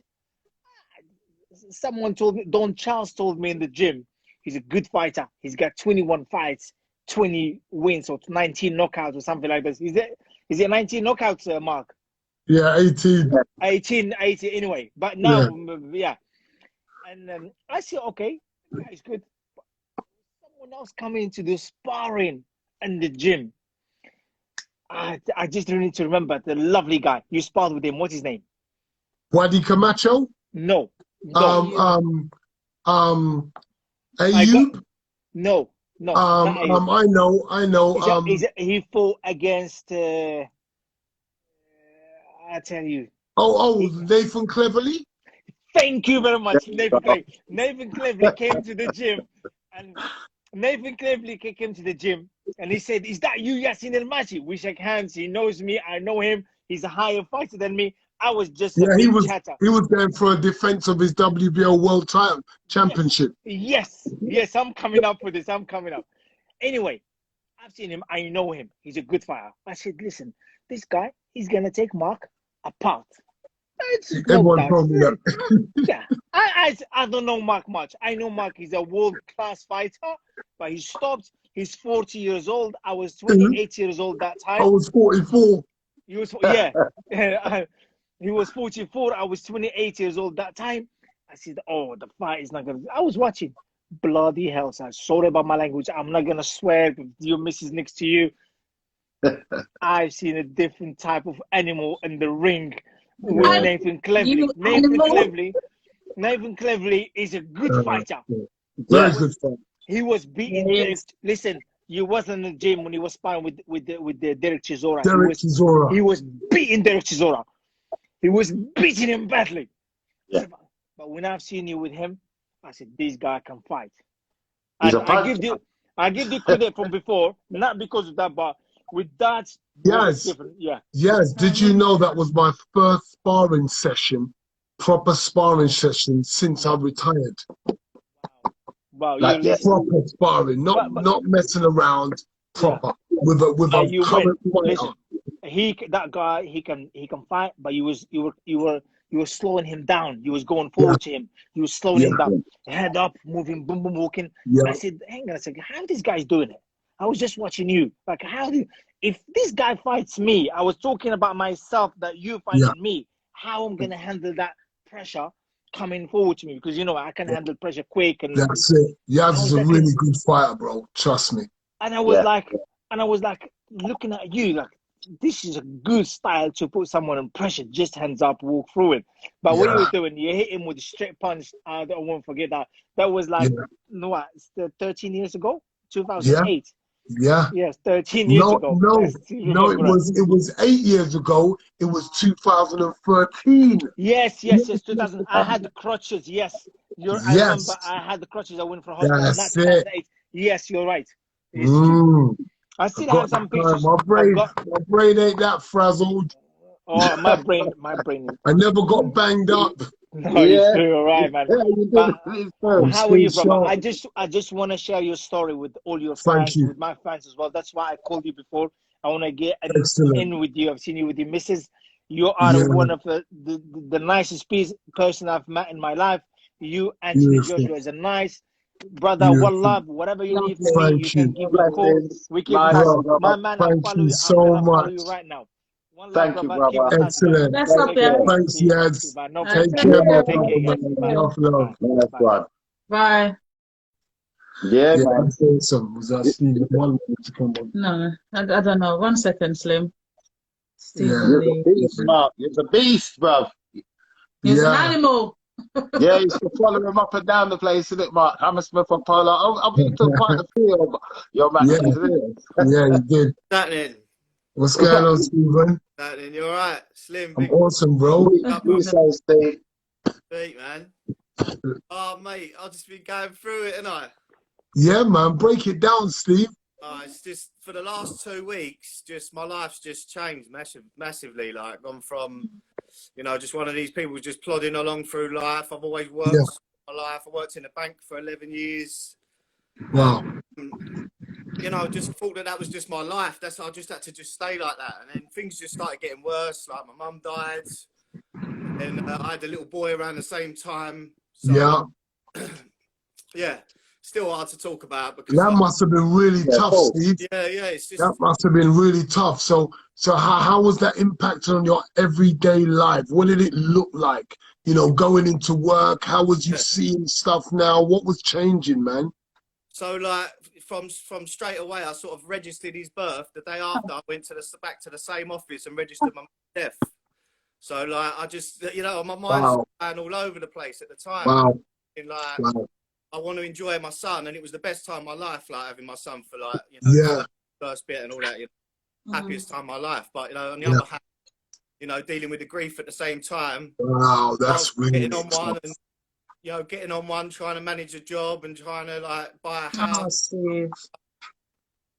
Someone told me, Don Charles told me in the gym, he's a good fighter. He's got 21 fights, 20 wins, or 19 knockouts, or something like this. Is it 19 knockouts, Mark? Yeah, 18. 18, anyway. But now, Yeah. yeah. And I see, okay, the guy's good. But someone else coming into the sparring and the gym. I just don't need to remember the lovely guy. You sparred with him. What's his name? Wadi Camacho? No. No. Ayub? No. Not Ayub. I know. He fought against. I tell you. Nathan Cleverly? Thank you very much, Nathan Cleverly. Nathan Cleverly came to the gym, and he said, "Is that you, Yasin El Machi?" We shake hands. He knows me. I know him. He's a higher fighter than me. I was just a big chatter. He was going for a defense of his WBO World Title Championship. Yes. I'm coming up for this. I'm coming up. Anyway, I've seen him. I know him. He's a good fighter. I said, listen, this guy, he's gonna take Mark apart. Everyone told me that. Yeah, I don't know Mark much. I know Mark is a world-class fighter, but he stopped. He's 40 years old. I was 28 years old that time. I was 44. He was, he was 44. I was 28 years old that time. I said, oh, the fight is not going to... I was watching. Bloody hell, sir. Sorry about my language. I'm not going to swear if your missus next to you. I've seen a different type of animal in the ring with Nathan Cleverly. Nathan Cleverly is a good fighter. Very good fighter. He was beating... Listen, you wasn't in the gym when he was sparring with the Derek Chisora. He was beating Derek Chisora. He was beating him badly. Yeah. But when I've seen you with him, I said, this guy can fight. And I give the credit from before, not because of that, but with that, yes, different. Yeah. Yes. Did you know that was my first sparring session, proper sparring session since I retired? Wow, like proper sparring, not messing around. Proper with a current fighter. Listen, that guy, he can fight, but you were slowing him down. You was going forward to him. You was slowing him down. Head up, moving, boom, walking. Yeah. I said, hang on a second, how this guy's doing it? I was just watching you. Like, how do if this guy fights me, I was talking about myself that you fighting me, how I'm gonna handle that pressure coming forward to me, because you know I can handle pressure quick. And That's it. Yaz is a like, really good fighter, bro. Trust me. and I was like looking at you like, this is a good style to put someone in pressure, just hands up, walk through it. But what you were doing, you hit him with a straight punch. I won't forget that. That was like, no, what, 13 years ago? 2008. Yeah. Yes, 13 years ago. No, it was 8 years ago. It was 2013. Yes, 2000. I had the crutches. Yes, I remember I had the crutches. I went from hospital. Not 2008. Yes, you're right. It's true. I still have some pictures. My brain ain't that frazzled. Oh, my brain. I never got banged up. No, it's true. All right, man. But how are you, brother? I just want to share your story with all your fans, with my fans as well. That's why I called you before. I want to get in with you. I've seen you with your missus. You are one of the nicest person I've met in my life. You, Anthony Joshua, is a nice brother. One love. Whatever you need from me, you can give me a call. We keep in touch. My man, I follow you. I'm gonna follow you right now. Thank you, brother. Excellent. That's up there. Thanks, Yaz. Take care, my brother. love. Bye. Yeah, man. That's awesome. Was that Steve one to come on? No, I don't know. 1 second, Slim. You're a beast, Mark. You're a beast, bruv. He's an animal. Yeah, you used to follow him up and down the place, isn't it, Mark? Hammersmith and Polo. I've been to quite a few of your matches, isn't it? Yeah, you did. Happening. What's going on, Stephen? Happening. You alright? Slim. I'm awesome, bro. You say, Steve. Beat, man. Oh, mate, I've just been going through it, ain't I? Yeah, man. Break it down, Steve. It's just for the last 2 weeks, just my life's just changed massively. Like, gone from, you know, just one of these people just plodding along through life. I've always worked my life. I worked in a bank for 11 years. Wow. You know, just thought that was just my life. I just had to just stay like that. And then things just started getting worse. Like, my mum died. And I had a little boy around the same time. So, yeah. Still hard to talk about because that must have been really tough, Steve. Yeah, it's just, that must have been really tough. So how was that impacting on your everyday life? What did it look like? You know, going into work, how was you seeing stuff now? What was changing, man? So like from straight away, I sort of registered his birth. The day after, I went back to the same office and registered my death. So like I just, you know, my mind was going all over the place at the time. I want to enjoy my son, and it was the best time of my life, like having my son for like, you know, first bit and all that, you know, happiest time of my life. But you know, on the other hand, you know, dealing with the grief at the same time. Wow, that's really getting on one, and you know, getting on one, trying to manage a job and trying to like buy a house.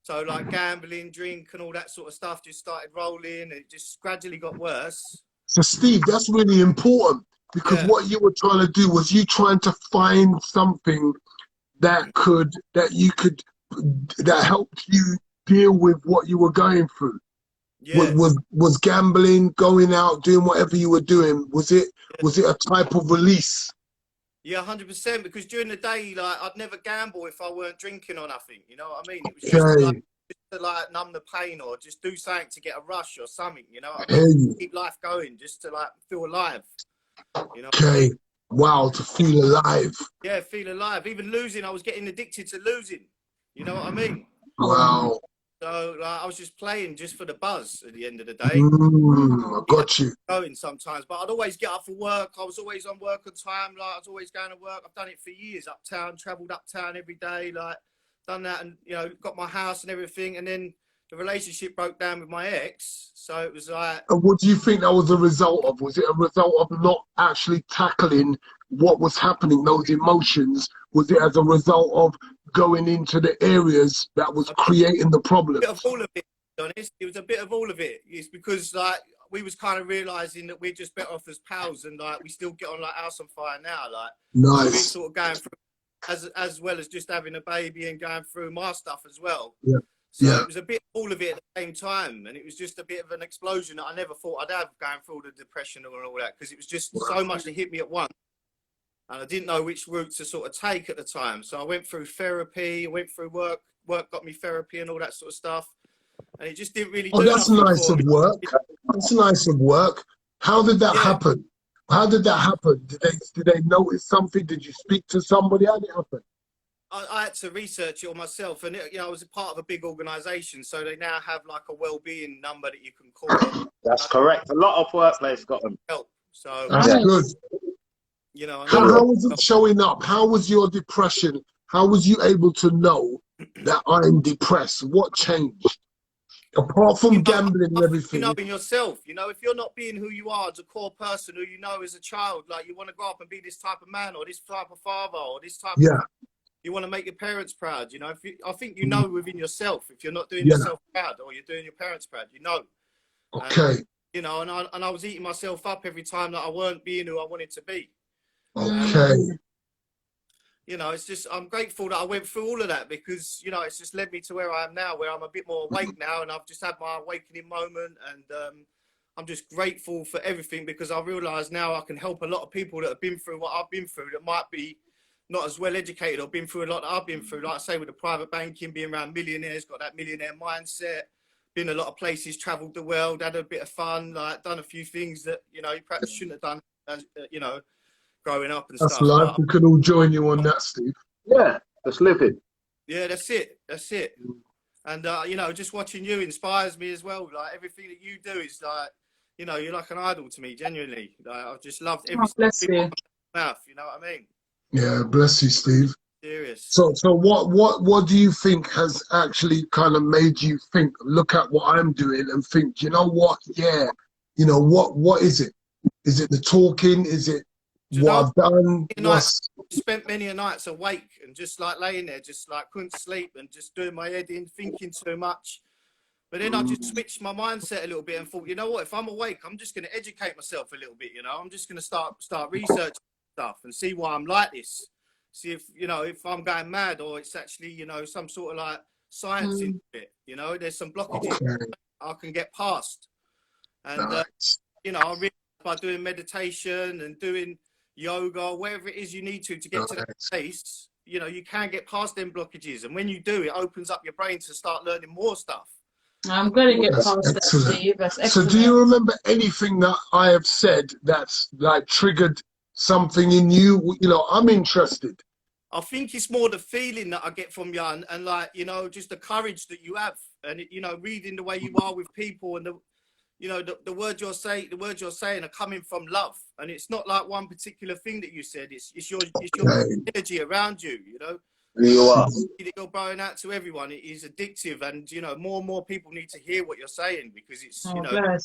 So like gambling, drink, and all that sort of stuff just started rolling, and it just gradually got worse. So Steve, that's really important. Because what you were trying to do was you trying to find something that helped you deal with what you were going through. Yeah. Was gambling, going out, doing whatever you were doing, was it a type of release? Yeah, 100%. Because during the day, like I'd never gamble if I weren't drinking or nothing. You know what I mean? It was just to like numb the pain or just do something to get a rush or something. You know what I mean? Keep life going, just to like feel alive. You know, wow, to feel alive. Yeah, feel alive. Even losing, I was getting addicted to losing. You know what I mean? Wow. So like, I was just playing just for the buzz at the end of the day. I got you. Going sometimes, but I'd always get up for work. I was always on work on time. Like I was always going to work. I've done it for years. Uptown, travelled uptown every day. Like done that, and you know, got my house and everything. And then the relationship broke down with my ex. So it was like... And what do you think that was a result of? Was it a result of not actually tackling what was happening, those emotions? Was it as a result of going into the areas that was creating the problem? A bit of all of it, to be honest. It was a bit of all of it. It's because like we was kind of realising that we're just better off as pals, and like we still get on like house on fire now. Like nice. We're sort of going through, as well as just having a baby and going through my stuff as well. Yeah. So it was a bit all of it at the same time, and it was just a bit of an explosion that I never thought I'd have going through all the depression and all that, because it was just so much that hit me at once, and I didn't know which route to sort of take at the time. So I went through therapy, went through work got me therapy and all that sort of stuff, and it just didn't really Oh, do that's nothing nice for of me. work. That's nice of work. How did that Yeah. happen? How did that happen? Did they notice something? Did you speak to somebody? How did it happen? I had to research it all myself, and you know, I was a part of a big organisation, so they now have like a well-being number that you can call on. That's correct. A lot of workplaces got them. Help. So That's Yeah. good. you know, and How was it showing up? How was your depression? How was you able to know that I'm depressed? What changed? Apart from gambling and you everything. know in yourself, you know, if you're not being who you are as a core person, who you know as a child, like you want to grow up and be this type of man or this type of father or this type Yeah. of, you want to make your parents proud, you know. If you, I think you know within yourself, if you're not doing Yeah. yourself proud or you're doing your parents proud, you know. Okay. And, you know, and I was eating myself up every time that I weren't being who I wanted to be. Okay. You know, it's just, I'm grateful that I went through all of that because, you know, it's just led me to where I am now, where I'm a bit more awake now, and I've just had my awakening moment, and I'm just grateful for everything because I realise now I can help a lot of people that have been through what I've been through that might be not as well educated or been through a lot that I've been through. Like I say, with the private banking, being around millionaires, got that millionaire mindset, been a lot of places, travelled the world, had a bit of fun, like done a few things that, you know, you perhaps shouldn't have done, as, you know, growing up and That's stuff. life. But, We can all join you on that, Steve. Yeah, just living. yeah, that's it. That's it. And, you know, just watching you inspires me as well. Like, everything that you do is like, you know, you're like an idol to me, genuinely. Like, I've just loved every Bless you. mouth, you know what I mean? Yeah, bless you, Steve. Serious. So what do you think has actually kind of made you think, look at what I'm doing and think, you know what? Yeah, you know, what is it? Is it the talking? Is it Do you what know, I've done? nights, spent many nights awake and just like laying there, just like couldn't sleep and just doing my head in, thinking too much. But then I just switched my mindset a little bit and thought, you know what? If I'm awake, I'm just going to educate myself a little bit. You know, I'm just going to start researching stuff and see why I'm like this. See if, you know, if I'm going mad or it's actually, you know, some sort of like science into it. You know, there's some blockages I can get past. And, you know, I realized by doing meditation and doing yoga, wherever it is you need to get to that place, you know, you can get past them blockages. And when you do, it opens up your brain to start learning more stuff. I'm going to get That's past that, excellent. Steve. That's So excellent. do you remember anything that I have said that's like triggered something in you? You know, I'm interested. I think it's more the feeling that I get from you and like, you know, just the courage that you have and, you know, reading the way you are with people and you know, the words you're saying are coming from love. And it's not like one particular thing that you said. It's your energy around you, you know. You are. That you're blowing out to everyone. It is addictive, and you know, more and more people need to hear what you're saying because it's you know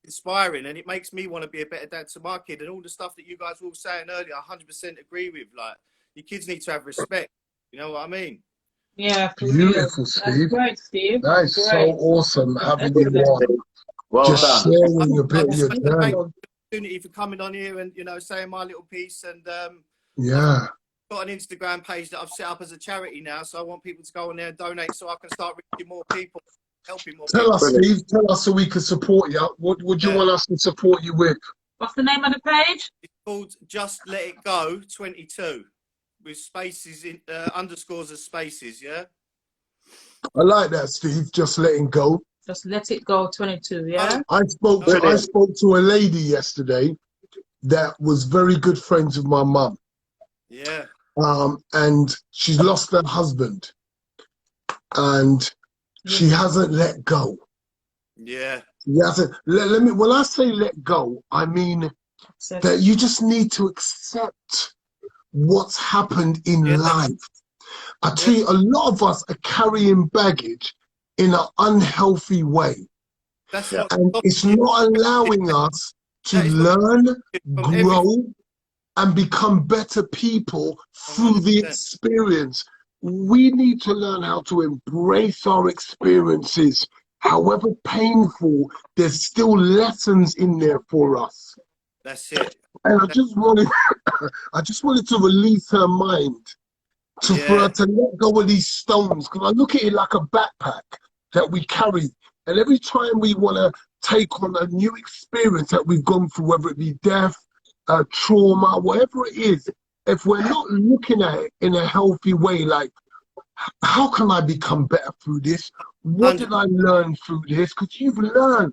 inspiring, and it makes me want to be a better dad to my kid. And all the stuff that you guys were all saying earlier, I 100% agree with. Like, your kids need to have respect. You know what I mean? Yeah, Beautiful, Steve. That's great, Steve. That is so awesome having you on. Well Just done. sharing a bit of your journey. Opportunity for coming on here and, you know, saying my little piece. And Yeah. I've got an Instagram page that I've set up as a charity now, so I want people to go on there and donate so I can start reaching more people, helping more people. Tell us, Steve. Tell us so we can support you. What would you want us to support you with? What's the name of the page? It's called Just Let It Go 22 with spaces in underscores as spaces. Yeah. I like that, Steve. Just letting go. Just let it go 22. Yeah. I spoke to a lady yesterday that was very good friends with my mum. Yeah. And she's lost her husband, and she hasn't let go. Yeah. She hasn't. Let me. When I say let go, I mean that you just need to accept what's happened in life. I tell you, a lot of us are carrying baggage in an unhealthy way. And it's not allowing us to learn, grow, and become better people through the experience. We need to learn how to embrace our experiences. However painful, there's still lessons in there for us. That's it. And I just wanted to release her mind for her to let go of these stones, because I look at it like a backpack that we carry, and every time we want to take on a new experience that we've gone through, whether it be death, trauma, whatever it is, if we're not looking at it in a healthy way, like, how can I become better through this? what did I learn through this? Because you've learned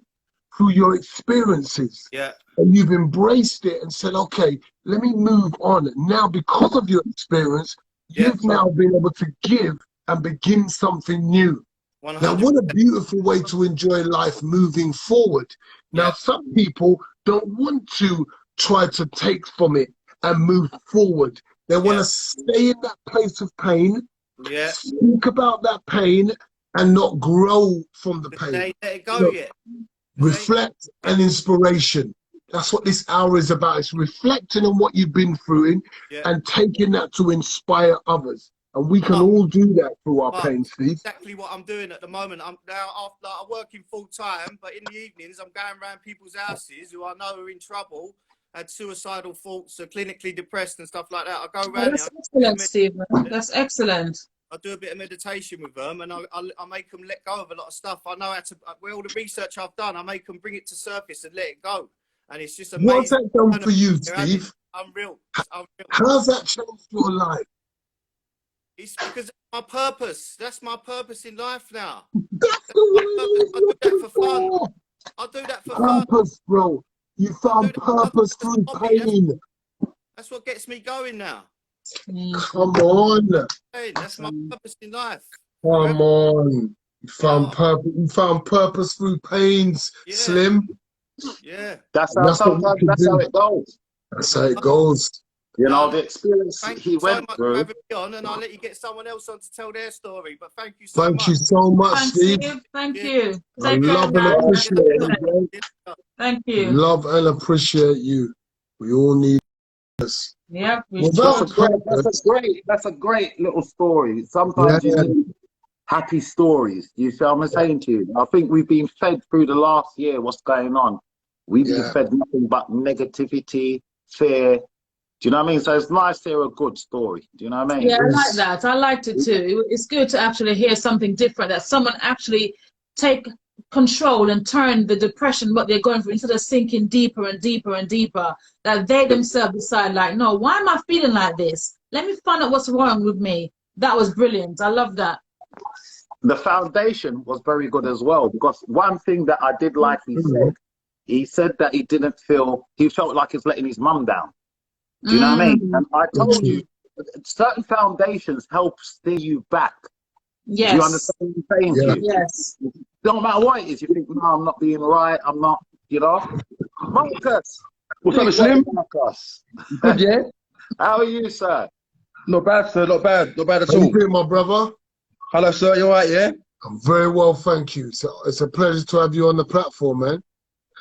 through your experiences. Yeah. And you've embraced it and said, okay, let me move on. Now, because of your experience, you've now been able to give and begin something new. 100%. Now, what a beautiful way to enjoy life moving forward. Now, some people don't want to try to take from it and move forward. They want to stay in that place of pain, speak about that pain, and not grow from the pain. They let it go yet. Reflect and inspiration. That's what this hour is about. It's reflecting on what you've been through and taking that to inspire others. And we can all do that through our pain, Steve. Exactly what I'm doing at the moment. I'm working full time, but in the evenings I'm going around people's houses who I know are in trouble, had suicidal thoughts, are clinically depressed and stuff like that. I go around. That's excellent, Stephen. That's excellent. I do a bit of meditation with them, and I make them let go of a lot of stuff. I know how to. With all the research I've done, I make them bring it to surface and let it go. And it's just amazing. What's that done for you, Steve? Unreal. How's that changed your life? It's because of my purpose. That's my purpose in life now. That's the way I do that for fun. I do that for fun. Purpose, bro. You found purpose through pain. That's what gets me going now. Come on. That's my purpose in life. Come on. You found purpose. You found purpose through pains, Slim. Yeah. That's how it goes. That's how it goes. You know, the experience he went through. through. Having me on, and I'll let you get someone else on to tell their story. But thank you so much. Thank you so much, Steve. Thank you. I love and appreciate you. Thank you. Love and appreciate you. We all need this. Yeah. That's a great little story. Sometimes you need happy stories. You see what I'm saying to you? I think we've been fed through the last year what's going on. We've been fed nothing but negativity, fear. Do you know what I mean? So it's nice to hear a good story. Do you know what I mean? Yeah, I like that. I liked it too. It's good to actually hear something different, that someone actually take control and turn the depression, what they're going through, instead of sinking deeper and deeper and deeper, that they themselves decide, like, no, why am I feeling like this? Let me find out what's wrong with me. That was brilliant. I love that. The foundation was very good as well, because one thing that I did like he said that he felt like he's letting his mum down. Do you know what I mean? And I told you, certain foundations help steer you back. Yes. Do you understand what I'm saying to you? Yes. No matter what it is, you think, no, I'm not being right, I'm not, you know? Marcus! What's up, Slim? Marcus. Good, yeah? How are you, sir? Not bad, sir, not bad. Not bad at How all. you doing, my brother? Hello, sir, you all right, yeah? I'm very well, thank you. So it's a pleasure to have you on the platform, man.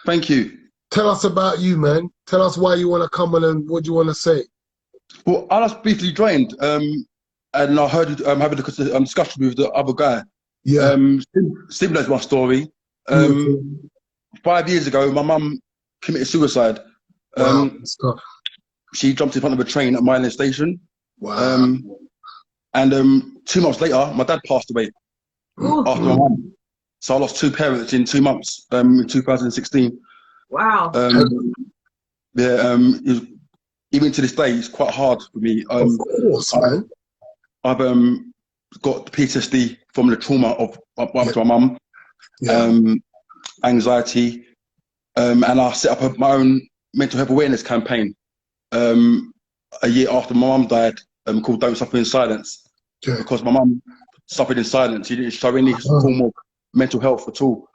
Thank you. Tell us about you, man. Tell us why you want to come on and what you want to say. Well, I just briefly joined, and I heard you having a discussion with the other guy. Yeah. Steve knows my story. 5 years ago, my mum committed suicide. Wow. She jumped in front of a train at Mile Station. Wow. And 2 months later, my dad passed away after my mum. So I lost 2 parents in 2 months in 2016. Wow. Even to this day, it's quite hard for me. Of course, man. I've got PTSD from the trauma of what happened to my mum, anxiety, and I set up my own mental health awareness campaign a year after my mum died, called Don't Suffer in Silence, because my mum suffered in silence. She didn't show any form of mental health at all.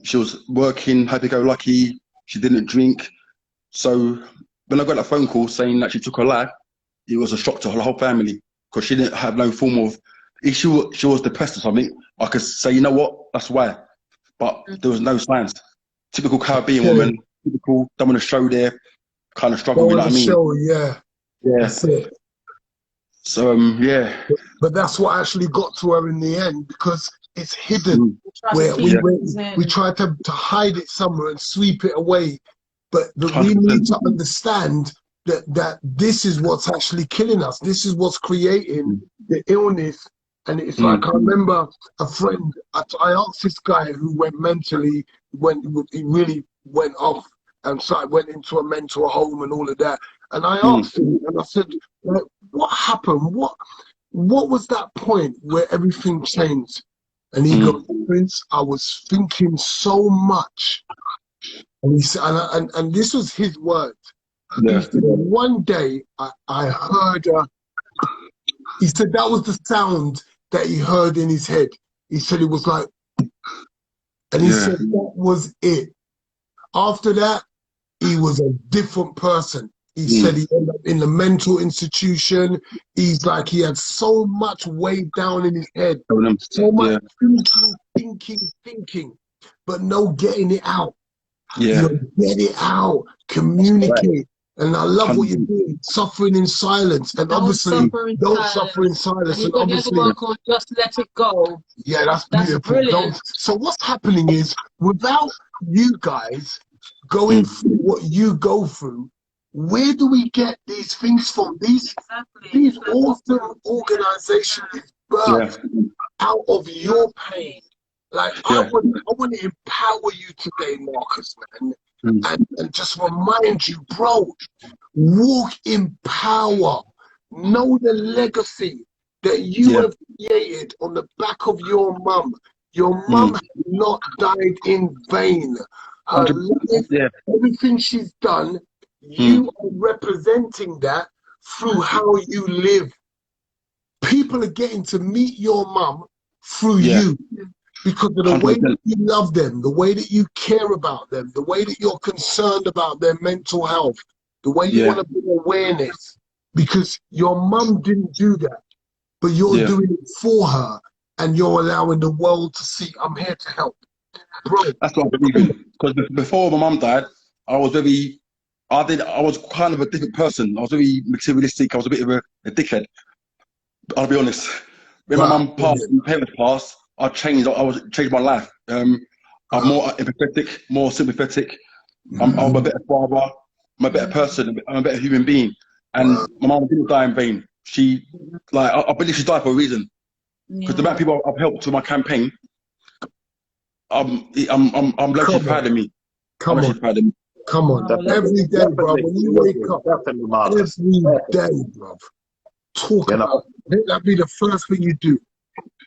She was working, happy-go-lucky. She didn't drink. So when I got that phone call saying that she took her life, it was a shock to her whole family, because she didn't have no form of issue. She was depressed or something. I could say, you know what, that's why. But there was no signs. Typical Caribbean woman, typical, don't want to show their kind of struggle, you know what I mean? Show, yeah. That's it. So, But that's what actually got to her in the end, because it's hidden. Where we try to hide it somewhere and sweep it away. But we need to understand that this is what's actually killing us. This is what's creating the illness. And it's like, I remember a friend, I asked this guy who went mentally, he really went off and went into a mental home and all of that. And I asked him, and I said, what happened? What was that point where everything changed? And he goes, Prince, I was thinking so much. And he said, and this was his word. He said, one day I heard, he said that was the sound that he heard in his head. He said it was like, and he said that was it. After that, he was a different person. He said he ended up in the mental institution. He's like, he had so much weight down in his head, so much thinking, but no getting it out. You know, get it out, communicate. And I love what you're doing, suffering in silence. And obviously, don't suffer in silence. And obviously, just let it go. Yeah, that's beautiful. Brilliant. So what's happening is, without you guys going through what you go through, where do we get these things from? These awesome organizations is birthed out of your pain. Like, I want to empower you today, Marcus, man, and just remind you, bro, walk in power. Know the legacy that you have created on the back of your mum. Your mum has not died in vain. Her life, everything she's done, you are representing that through how you live. People are getting to meet your mum through you. Because of the way that you love them, the way that you care about them, the way that you're concerned about their mental health, the way you want to bring awareness. Because your mum didn't do that, but you're doing it for her, and you're allowing the world to see, I'm here to help. Bro. That's what I believe in. Because before my mum died, I was kind of a different person. I was very materialistic. I was a bit of a dickhead. I'll be honest. When my mum passed, and my parents passed, I changed my life. I'm more empathetic, more sympathetic. I'm a better father. I'm a better person. I'm a better human being. And my mum didn't die in vain. I believe she died for a reason. Because the amount of people I've helped with my campaign, I'm literally proud of me. Come on. Every day, bro. When you wake up, every day, bro. Talk about it. That'd be the first thing you do.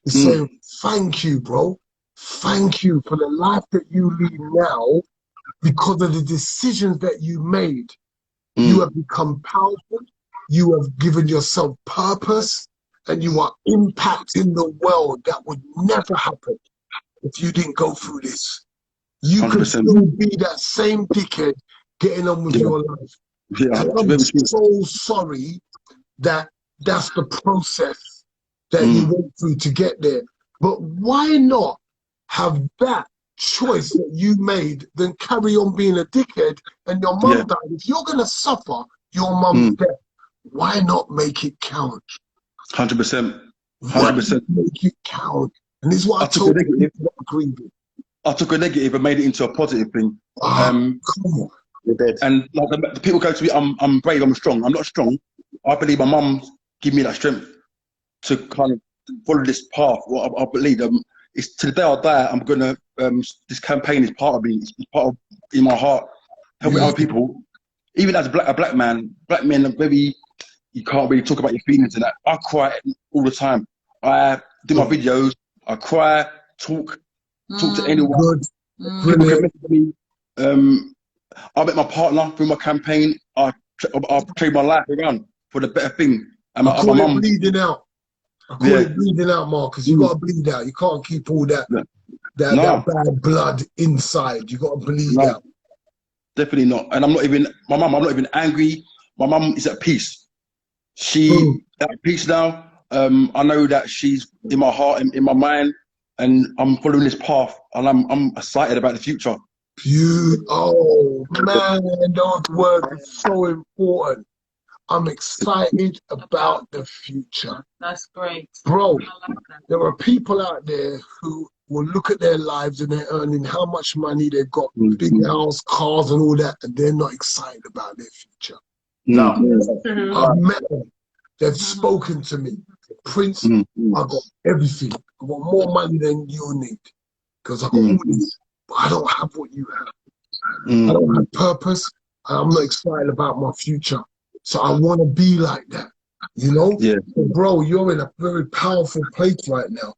Say, thank you, bro. Thank you for the life that you lead now, because of the decisions that you made. You have become powerful. You have given yourself purpose, and you are impacting the world. That would never happen if you didn't go through this. You 100%. Could still be that same dickhead getting on with your life. And I'm so sorry that that's the process that you went through to get there. But why not have that choice that you made than carry on being a dickhead and your mum died? If you're going to suffer your mum's death, why not make it count? 100%. 100%. Make it count. And this is what I told you. I took a negative and made it into a positive thing. Come on. And like the people go to me, I'm brave, I'm strong. I'm not strong. I believe my mum gave me that strength to kind of follow this path. What I believe it's to the day I die, I'm gonna. This campaign is part of me. It's part of in my heart, helping other people. Even as a black man, black men are very. You can't really talk about your feelings and that. I cry all the time. I do my videos. I cry, talk to anyone. People can message me. I met my partner through my campaign. I trade my life around for the better thing. And I call it bleeding out. I call it bleeding out, Marcus. You got to bleed out. You can't keep all that that bad blood inside. You got to bleed out. Definitely not. And I'm not even angry. My mum is at peace. She's at peace now. I know that she's in my heart, in my mind, and I'm following this path, and I'm excited about the future. Oh man, those words are so important. I'm excited about the future. That's great. Bro, there are people out there who will look at their lives and they're earning how much money they've got, big house, cars and all that, and they're not excited about their future. No. I've met them. They've spoken to me. Prince, I got everything. I got more money than you need. Because I got all this. But I don't have what you have. I don't have purpose. And I'm not excited about my future. So I want to be like that, you know? Yeah. So bro, you're in a very powerful place right now.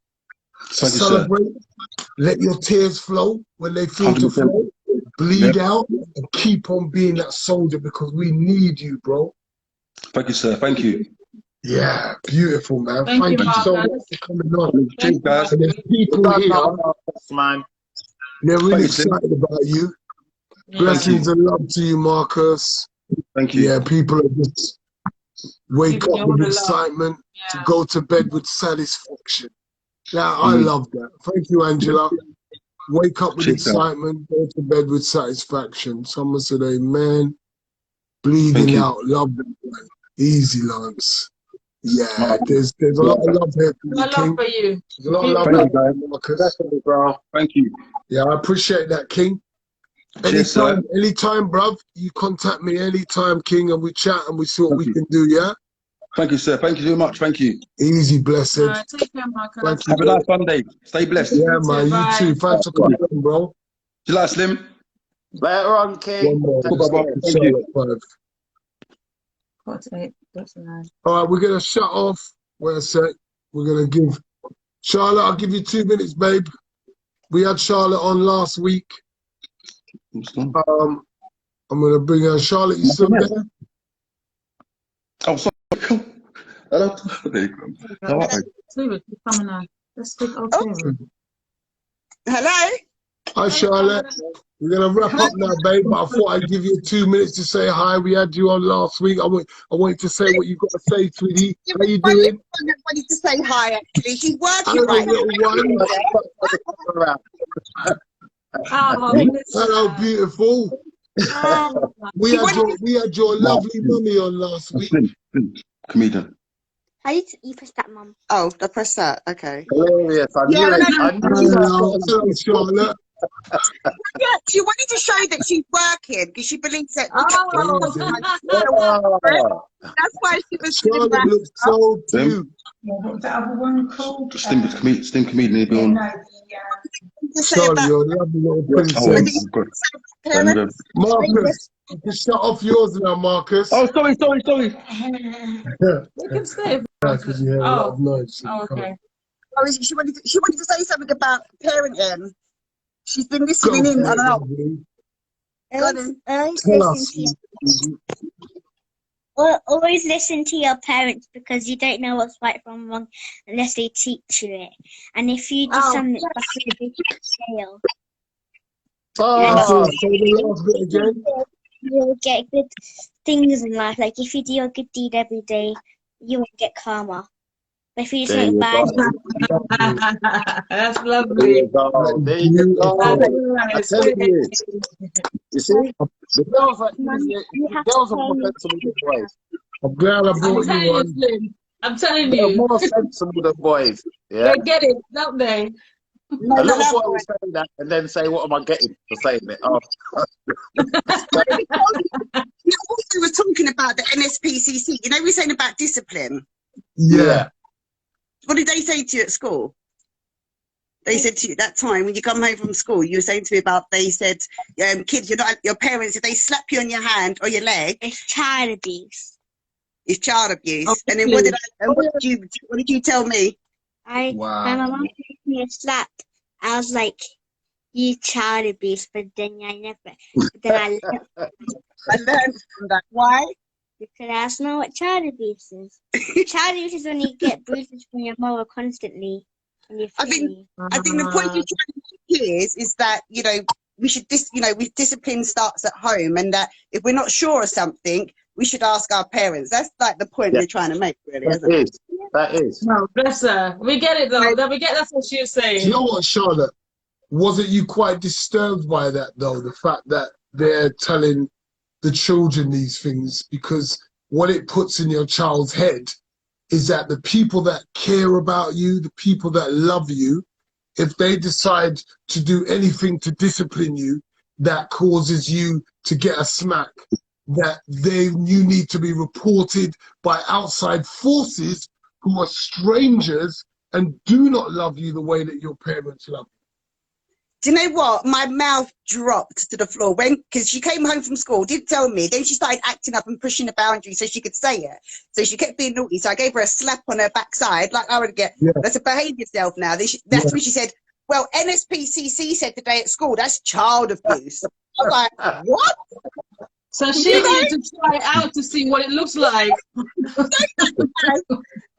To Thank you, sir. celebrate, let your tears flow when they feel to 100%. flow. Bleed Yep. out and keep on being that soldier because we need you, bro. Thank you, sir. Thank you. Yeah, beautiful, man. Thank you, Thank you so much Marcus. for coming on. Cheers, guys. And there's people Done here, now, man. they're really Thank you, Tim. excited about you. Yeah. Blessings and love to you, Marcus. Thank you. Yeah, people are just wake Giving you up all with the love. excitement to Yeah. go to bed with satisfaction. Now, I love that. Thank you, Angela. Wake up with Cheers, guys. excitement, go to bed with satisfaction. Someone said, amen. Bleeding Thank you. out, love them. Easy, Lance. Yeah, Oh, there's a lot of love here for you, I love King. for you. There's a lot of love Thank here you, guys. for you, Marcus. Definitely, bro. Thank you. Yeah, I appreciate that, King. Cheers, sir. Anytime, bruv. You contact me anytime, King, and we chat and we see what we can do, yeah? Thank you, sir. Thank you so much. Thank you. Easy, blessed. All right, take care, Marcus. Thank you. Have a nice Sunday. Stay blessed. Yeah, You too, man, you bye. too. Thanks for coming on, bro. Do you like Slim? Later on, One King. more. Cool, bye-bye. Let's Thank you. Charlotte 5. 48, that's nice. All right, we're going to shut off. Wait a sec. We're going to give Charlotte, I'll give you 2 minutes, babe. We had Charlotte on last week. I'm going to bring her. Charlotte, you still there? Oh, sorry. Hello. There you go. All right, mate. David, you're coming on. Let's speak okay. Hello? Hi, Charlotte. We're going to wrap up now, babe, but I thought I'd give you 2 minutes to say hi. We had you on last week. I want you to say what you've got to say, sweetie. How you My doing? little one that wanted to say hi, actually. She's working Hello, right now. little one. Oh, Hello, beautiful. We had your lovely mummy on last week. Slim. Comedian. How you press that, Mum? Oh, I pressed that. Okay. Hilarious. I knew Yeah, it. no, I knew Hello, it. Charlotte. Yeah, she wanted to show that she's working because she believes that. Oh. That's why she was doing Charlotte that. looks so cute. What's the other one called? Slim comedian. He'll be on. To say Charlotte, about you're a lovely little Oh, princess. good. parents. Marcus, you can shut off yours now, Marcus. Oh, sorry. we can stay. Because you hear a lot of noise. so you Oh, okay. Oh, she wanted to say something about parenting. She's been can't. listening in. I don't know. Tell us. Always listen to your parents because you don't know what's right from wrong unless they teach you it. And if you do something that's a big fail, So say the last bit again. you'll get good things in life. Like if you do a good deed every day, you will get karma. But if you do There something you go. bad, That's There lovely. you go. There you go. I tell you. You see, the girls are easy. you The have girls to are more pay. sensible than boys. I'm glad I I'm brought telling you you, on. Slim. I'm telling They're you. more sensible than boys. Yeah. They get it, don't they? No, A no, little no. boy will say that and then say, "What am I getting for saying it?" Oh, You also were talking about the NSPCC. You know, we were saying about discipline. Yeah. What did they say to you at school? They said to you that time when you come home from school, you were saying to me about, they said, kids, you're not, your parents, if they slap you on your hand or your leg, It's child abuse. it's child abuse. Oh, And then what did you tell me? When my mom gave me a slap, I was like, "You child abuse," but then I never. But then I learned I learned from that. Why? because that's not what child abuse is. Child abuse is when you get bruises from your mother constantly, and you I think the point you're trying to make here is that, you know, we should discipline starts at home, and that if we're not sure of something, we should ask our parents. That's like the point we're trying to make, really, isn't it? That is. No, bless her. We get it though. That's what she was Do saying. you know what, Charlotte? Wasn't you quite disturbed by that, though? The fact that they're telling the children these things, because what it puts in your child's head is that the people that care about you, the people that love you, if they decide to do anything to discipline you that causes you to get a smack, that you need to be reported by outside forces who are strangers and do not love you the way that your parents love Do you know what? My mouth dropped to the floor because she came home from school, didn't tell me. Then she started acting up and pushing the boundary so she could say it. So she kept being naughty. So I gave her a slap on her backside, like I would get. That's a behave yourself now. That's when she said, "Well, NSPCC said today at school that's child abuse." I'm like, what? So she needed to try it out to see what it looks like.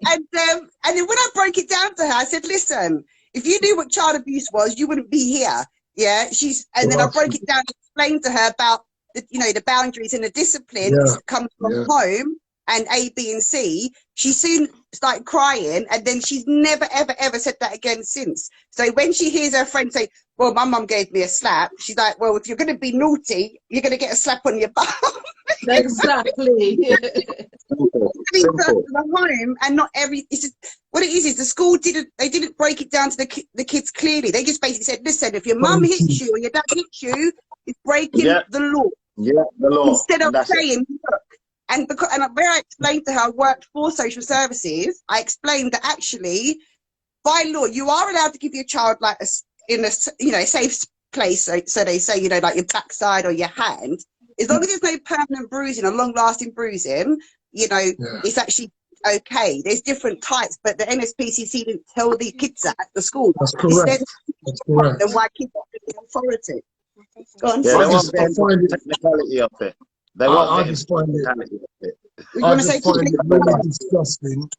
And then when I broke it down to her, I said, "Listen, if you knew what child abuse was, you wouldn't be here." Yeah, then I broke it down and explained to her about the boundaries and the disciplines that come from home and A, B, and C. She soon started crying, and then she's never, ever, ever said that again since. So when she hears her friend say, "Well, my mum gave me a slap," she's like, "Well, if you're going to be naughty, you're going to get a slap on your bum." Exactly. The home and not every. It's just, what it is the school didn't break it down to the kids clearly. They just basically said, "Listen, if your mum hits you or your dad hits you, it's breaking the law." Yeah, the law. Instead of saying, "Look," and where I explained to her, I worked for social services. I explained that actually, by law, you are allowed to give your child like in a safe place. So they say like your backside or your hand, as long as there's no permanent bruising or long-lasting bruising. It's actually okay. There's different types, but the NSPCC didn't tell the kids that at the school. That's correct. That's correct. Then why keep the authority? Go on. Yeah, they want the technicality of it. I just find it really disgusting.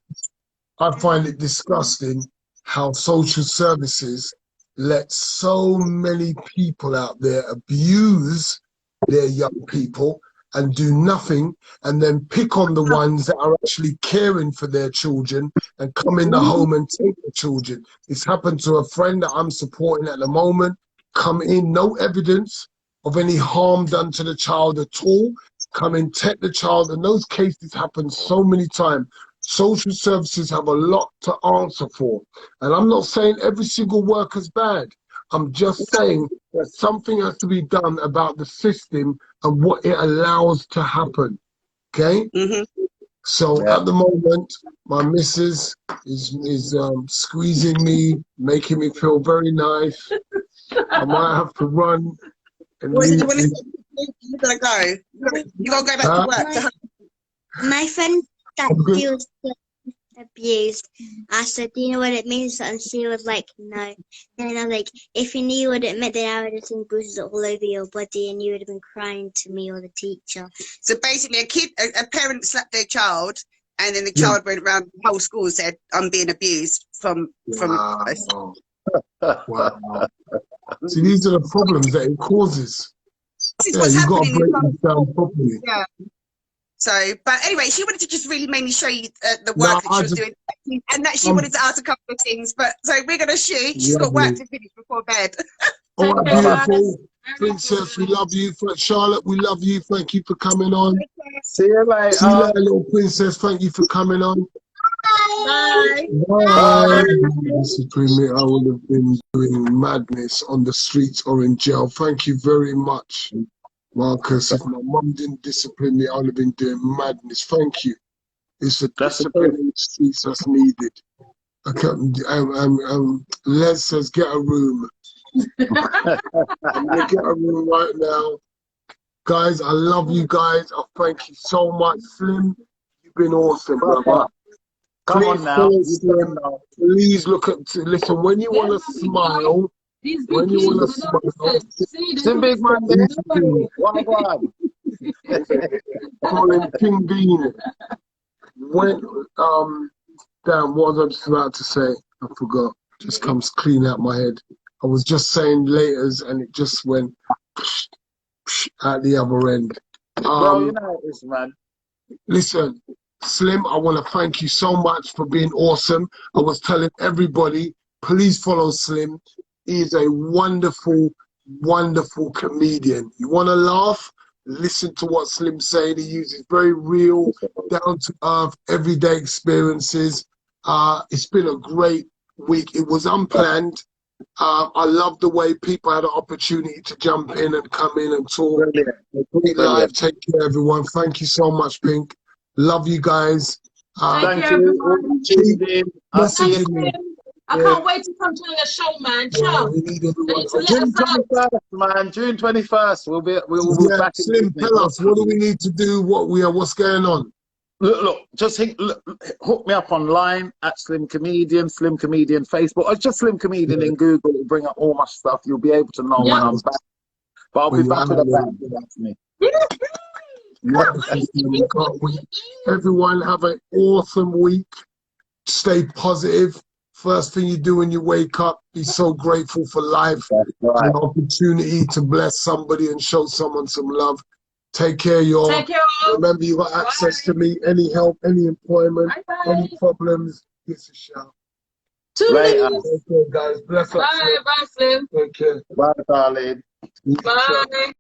I find it disgusting how social services let so many people out there abuse their young people and do nothing, and then pick on the ones that are actually caring for their children and come in the home and take the children. It's happened to a friend that I'm supporting at the moment. Come in, no evidence of any harm done to the child at all. Come in, take the child, and those cases happen so many times. Social services have a lot to answer for. And I'm not saying every single worker's bad. I'm just saying that something has to be done about the system and what it allows to happen. Okay? So at the moment, my missus is squeezing me, making me feel very nice. I might have to run. And you gotta go. You gotta go back to work. My friend that feels abused, I said, "Do you know what it means?" And she was like, "No." And I'm like, "If you knew what it meant, then I would have seen bruises all over your body and you would have been crying to me or the teacher." So basically a parent slapped their child, and then the child went around the whole school and said, "I'm being abused from Wow. See, these are the problems that it causes. This is what's happening got to break this down properly. Yeah. So, but anyway, she wanted to just really mainly show you the work that she was doing, and that she wanted to ask a couple of things. But so we're gonna shoot. She's got work to finish before bed. All right, beautiful Princess, we love you. Charlotte, we love you. Thank you for coming on. See you later. See you later, little princess. Thank you for coming on. Bye. Bye. Discipline me. I would have been doing madness on the streets or in jail. Thank you very much, Marcus. If my mum didn't discipline me, I would have been doing madness. Thank you. It's the discipline in the streets that's needed. Les says, get a room. I'm gonna get a room right now. Guys, I love you guys. I thank you so much. Slim, you've been awesome, brother. Come on now. Slim, please look at, listen, when you want to smile, when you want to smile, Slim Big Man, one. Call him King Bean. When, damn, what was I just about to say? I forgot. Just comes clean out my head. I was just saying laters and it just went at the other end. Bro, you know this, man. Listen, Slim, I want to thank you so much for being awesome. I was telling everybody, please follow Slim. He is a wonderful, wonderful comedian. You want to laugh? Listen to what Slim's saying. He uses very real, down-to-earth, everyday experiences. It's been a great week. It was unplanned. I love the way people had an opportunity to jump in and come in and talk. Great live. Take care, everyone. Thank you so much, Pink. Love you guys. Thank you. Keep messaging me. I can't wait to come to the show, man. Ciao. We need everyone. June 21st, man. June 21st. We'll be back in Slim, business. tell us, what do we need to do? What's going on? Look, just hook me up online at Slim Comedian Facebook, or just Slim Comedian in Google. It'll bring up all my stuff. You'll be able to know when I'm back. But I'll be back with a bang. That's me. Can't wait. Everyone have an awesome week. Stay positive. First thing you do when you wake up, be so grateful for life, right. an opportunity to bless somebody and show someone some love. Take care, y'all. Take care, all. Remember, you got access to me. Any help, any employment, any problems, give us a shout. Later. Take care, guys. Bless up. Bye, Slim. Take care. Bye, darling. Bye.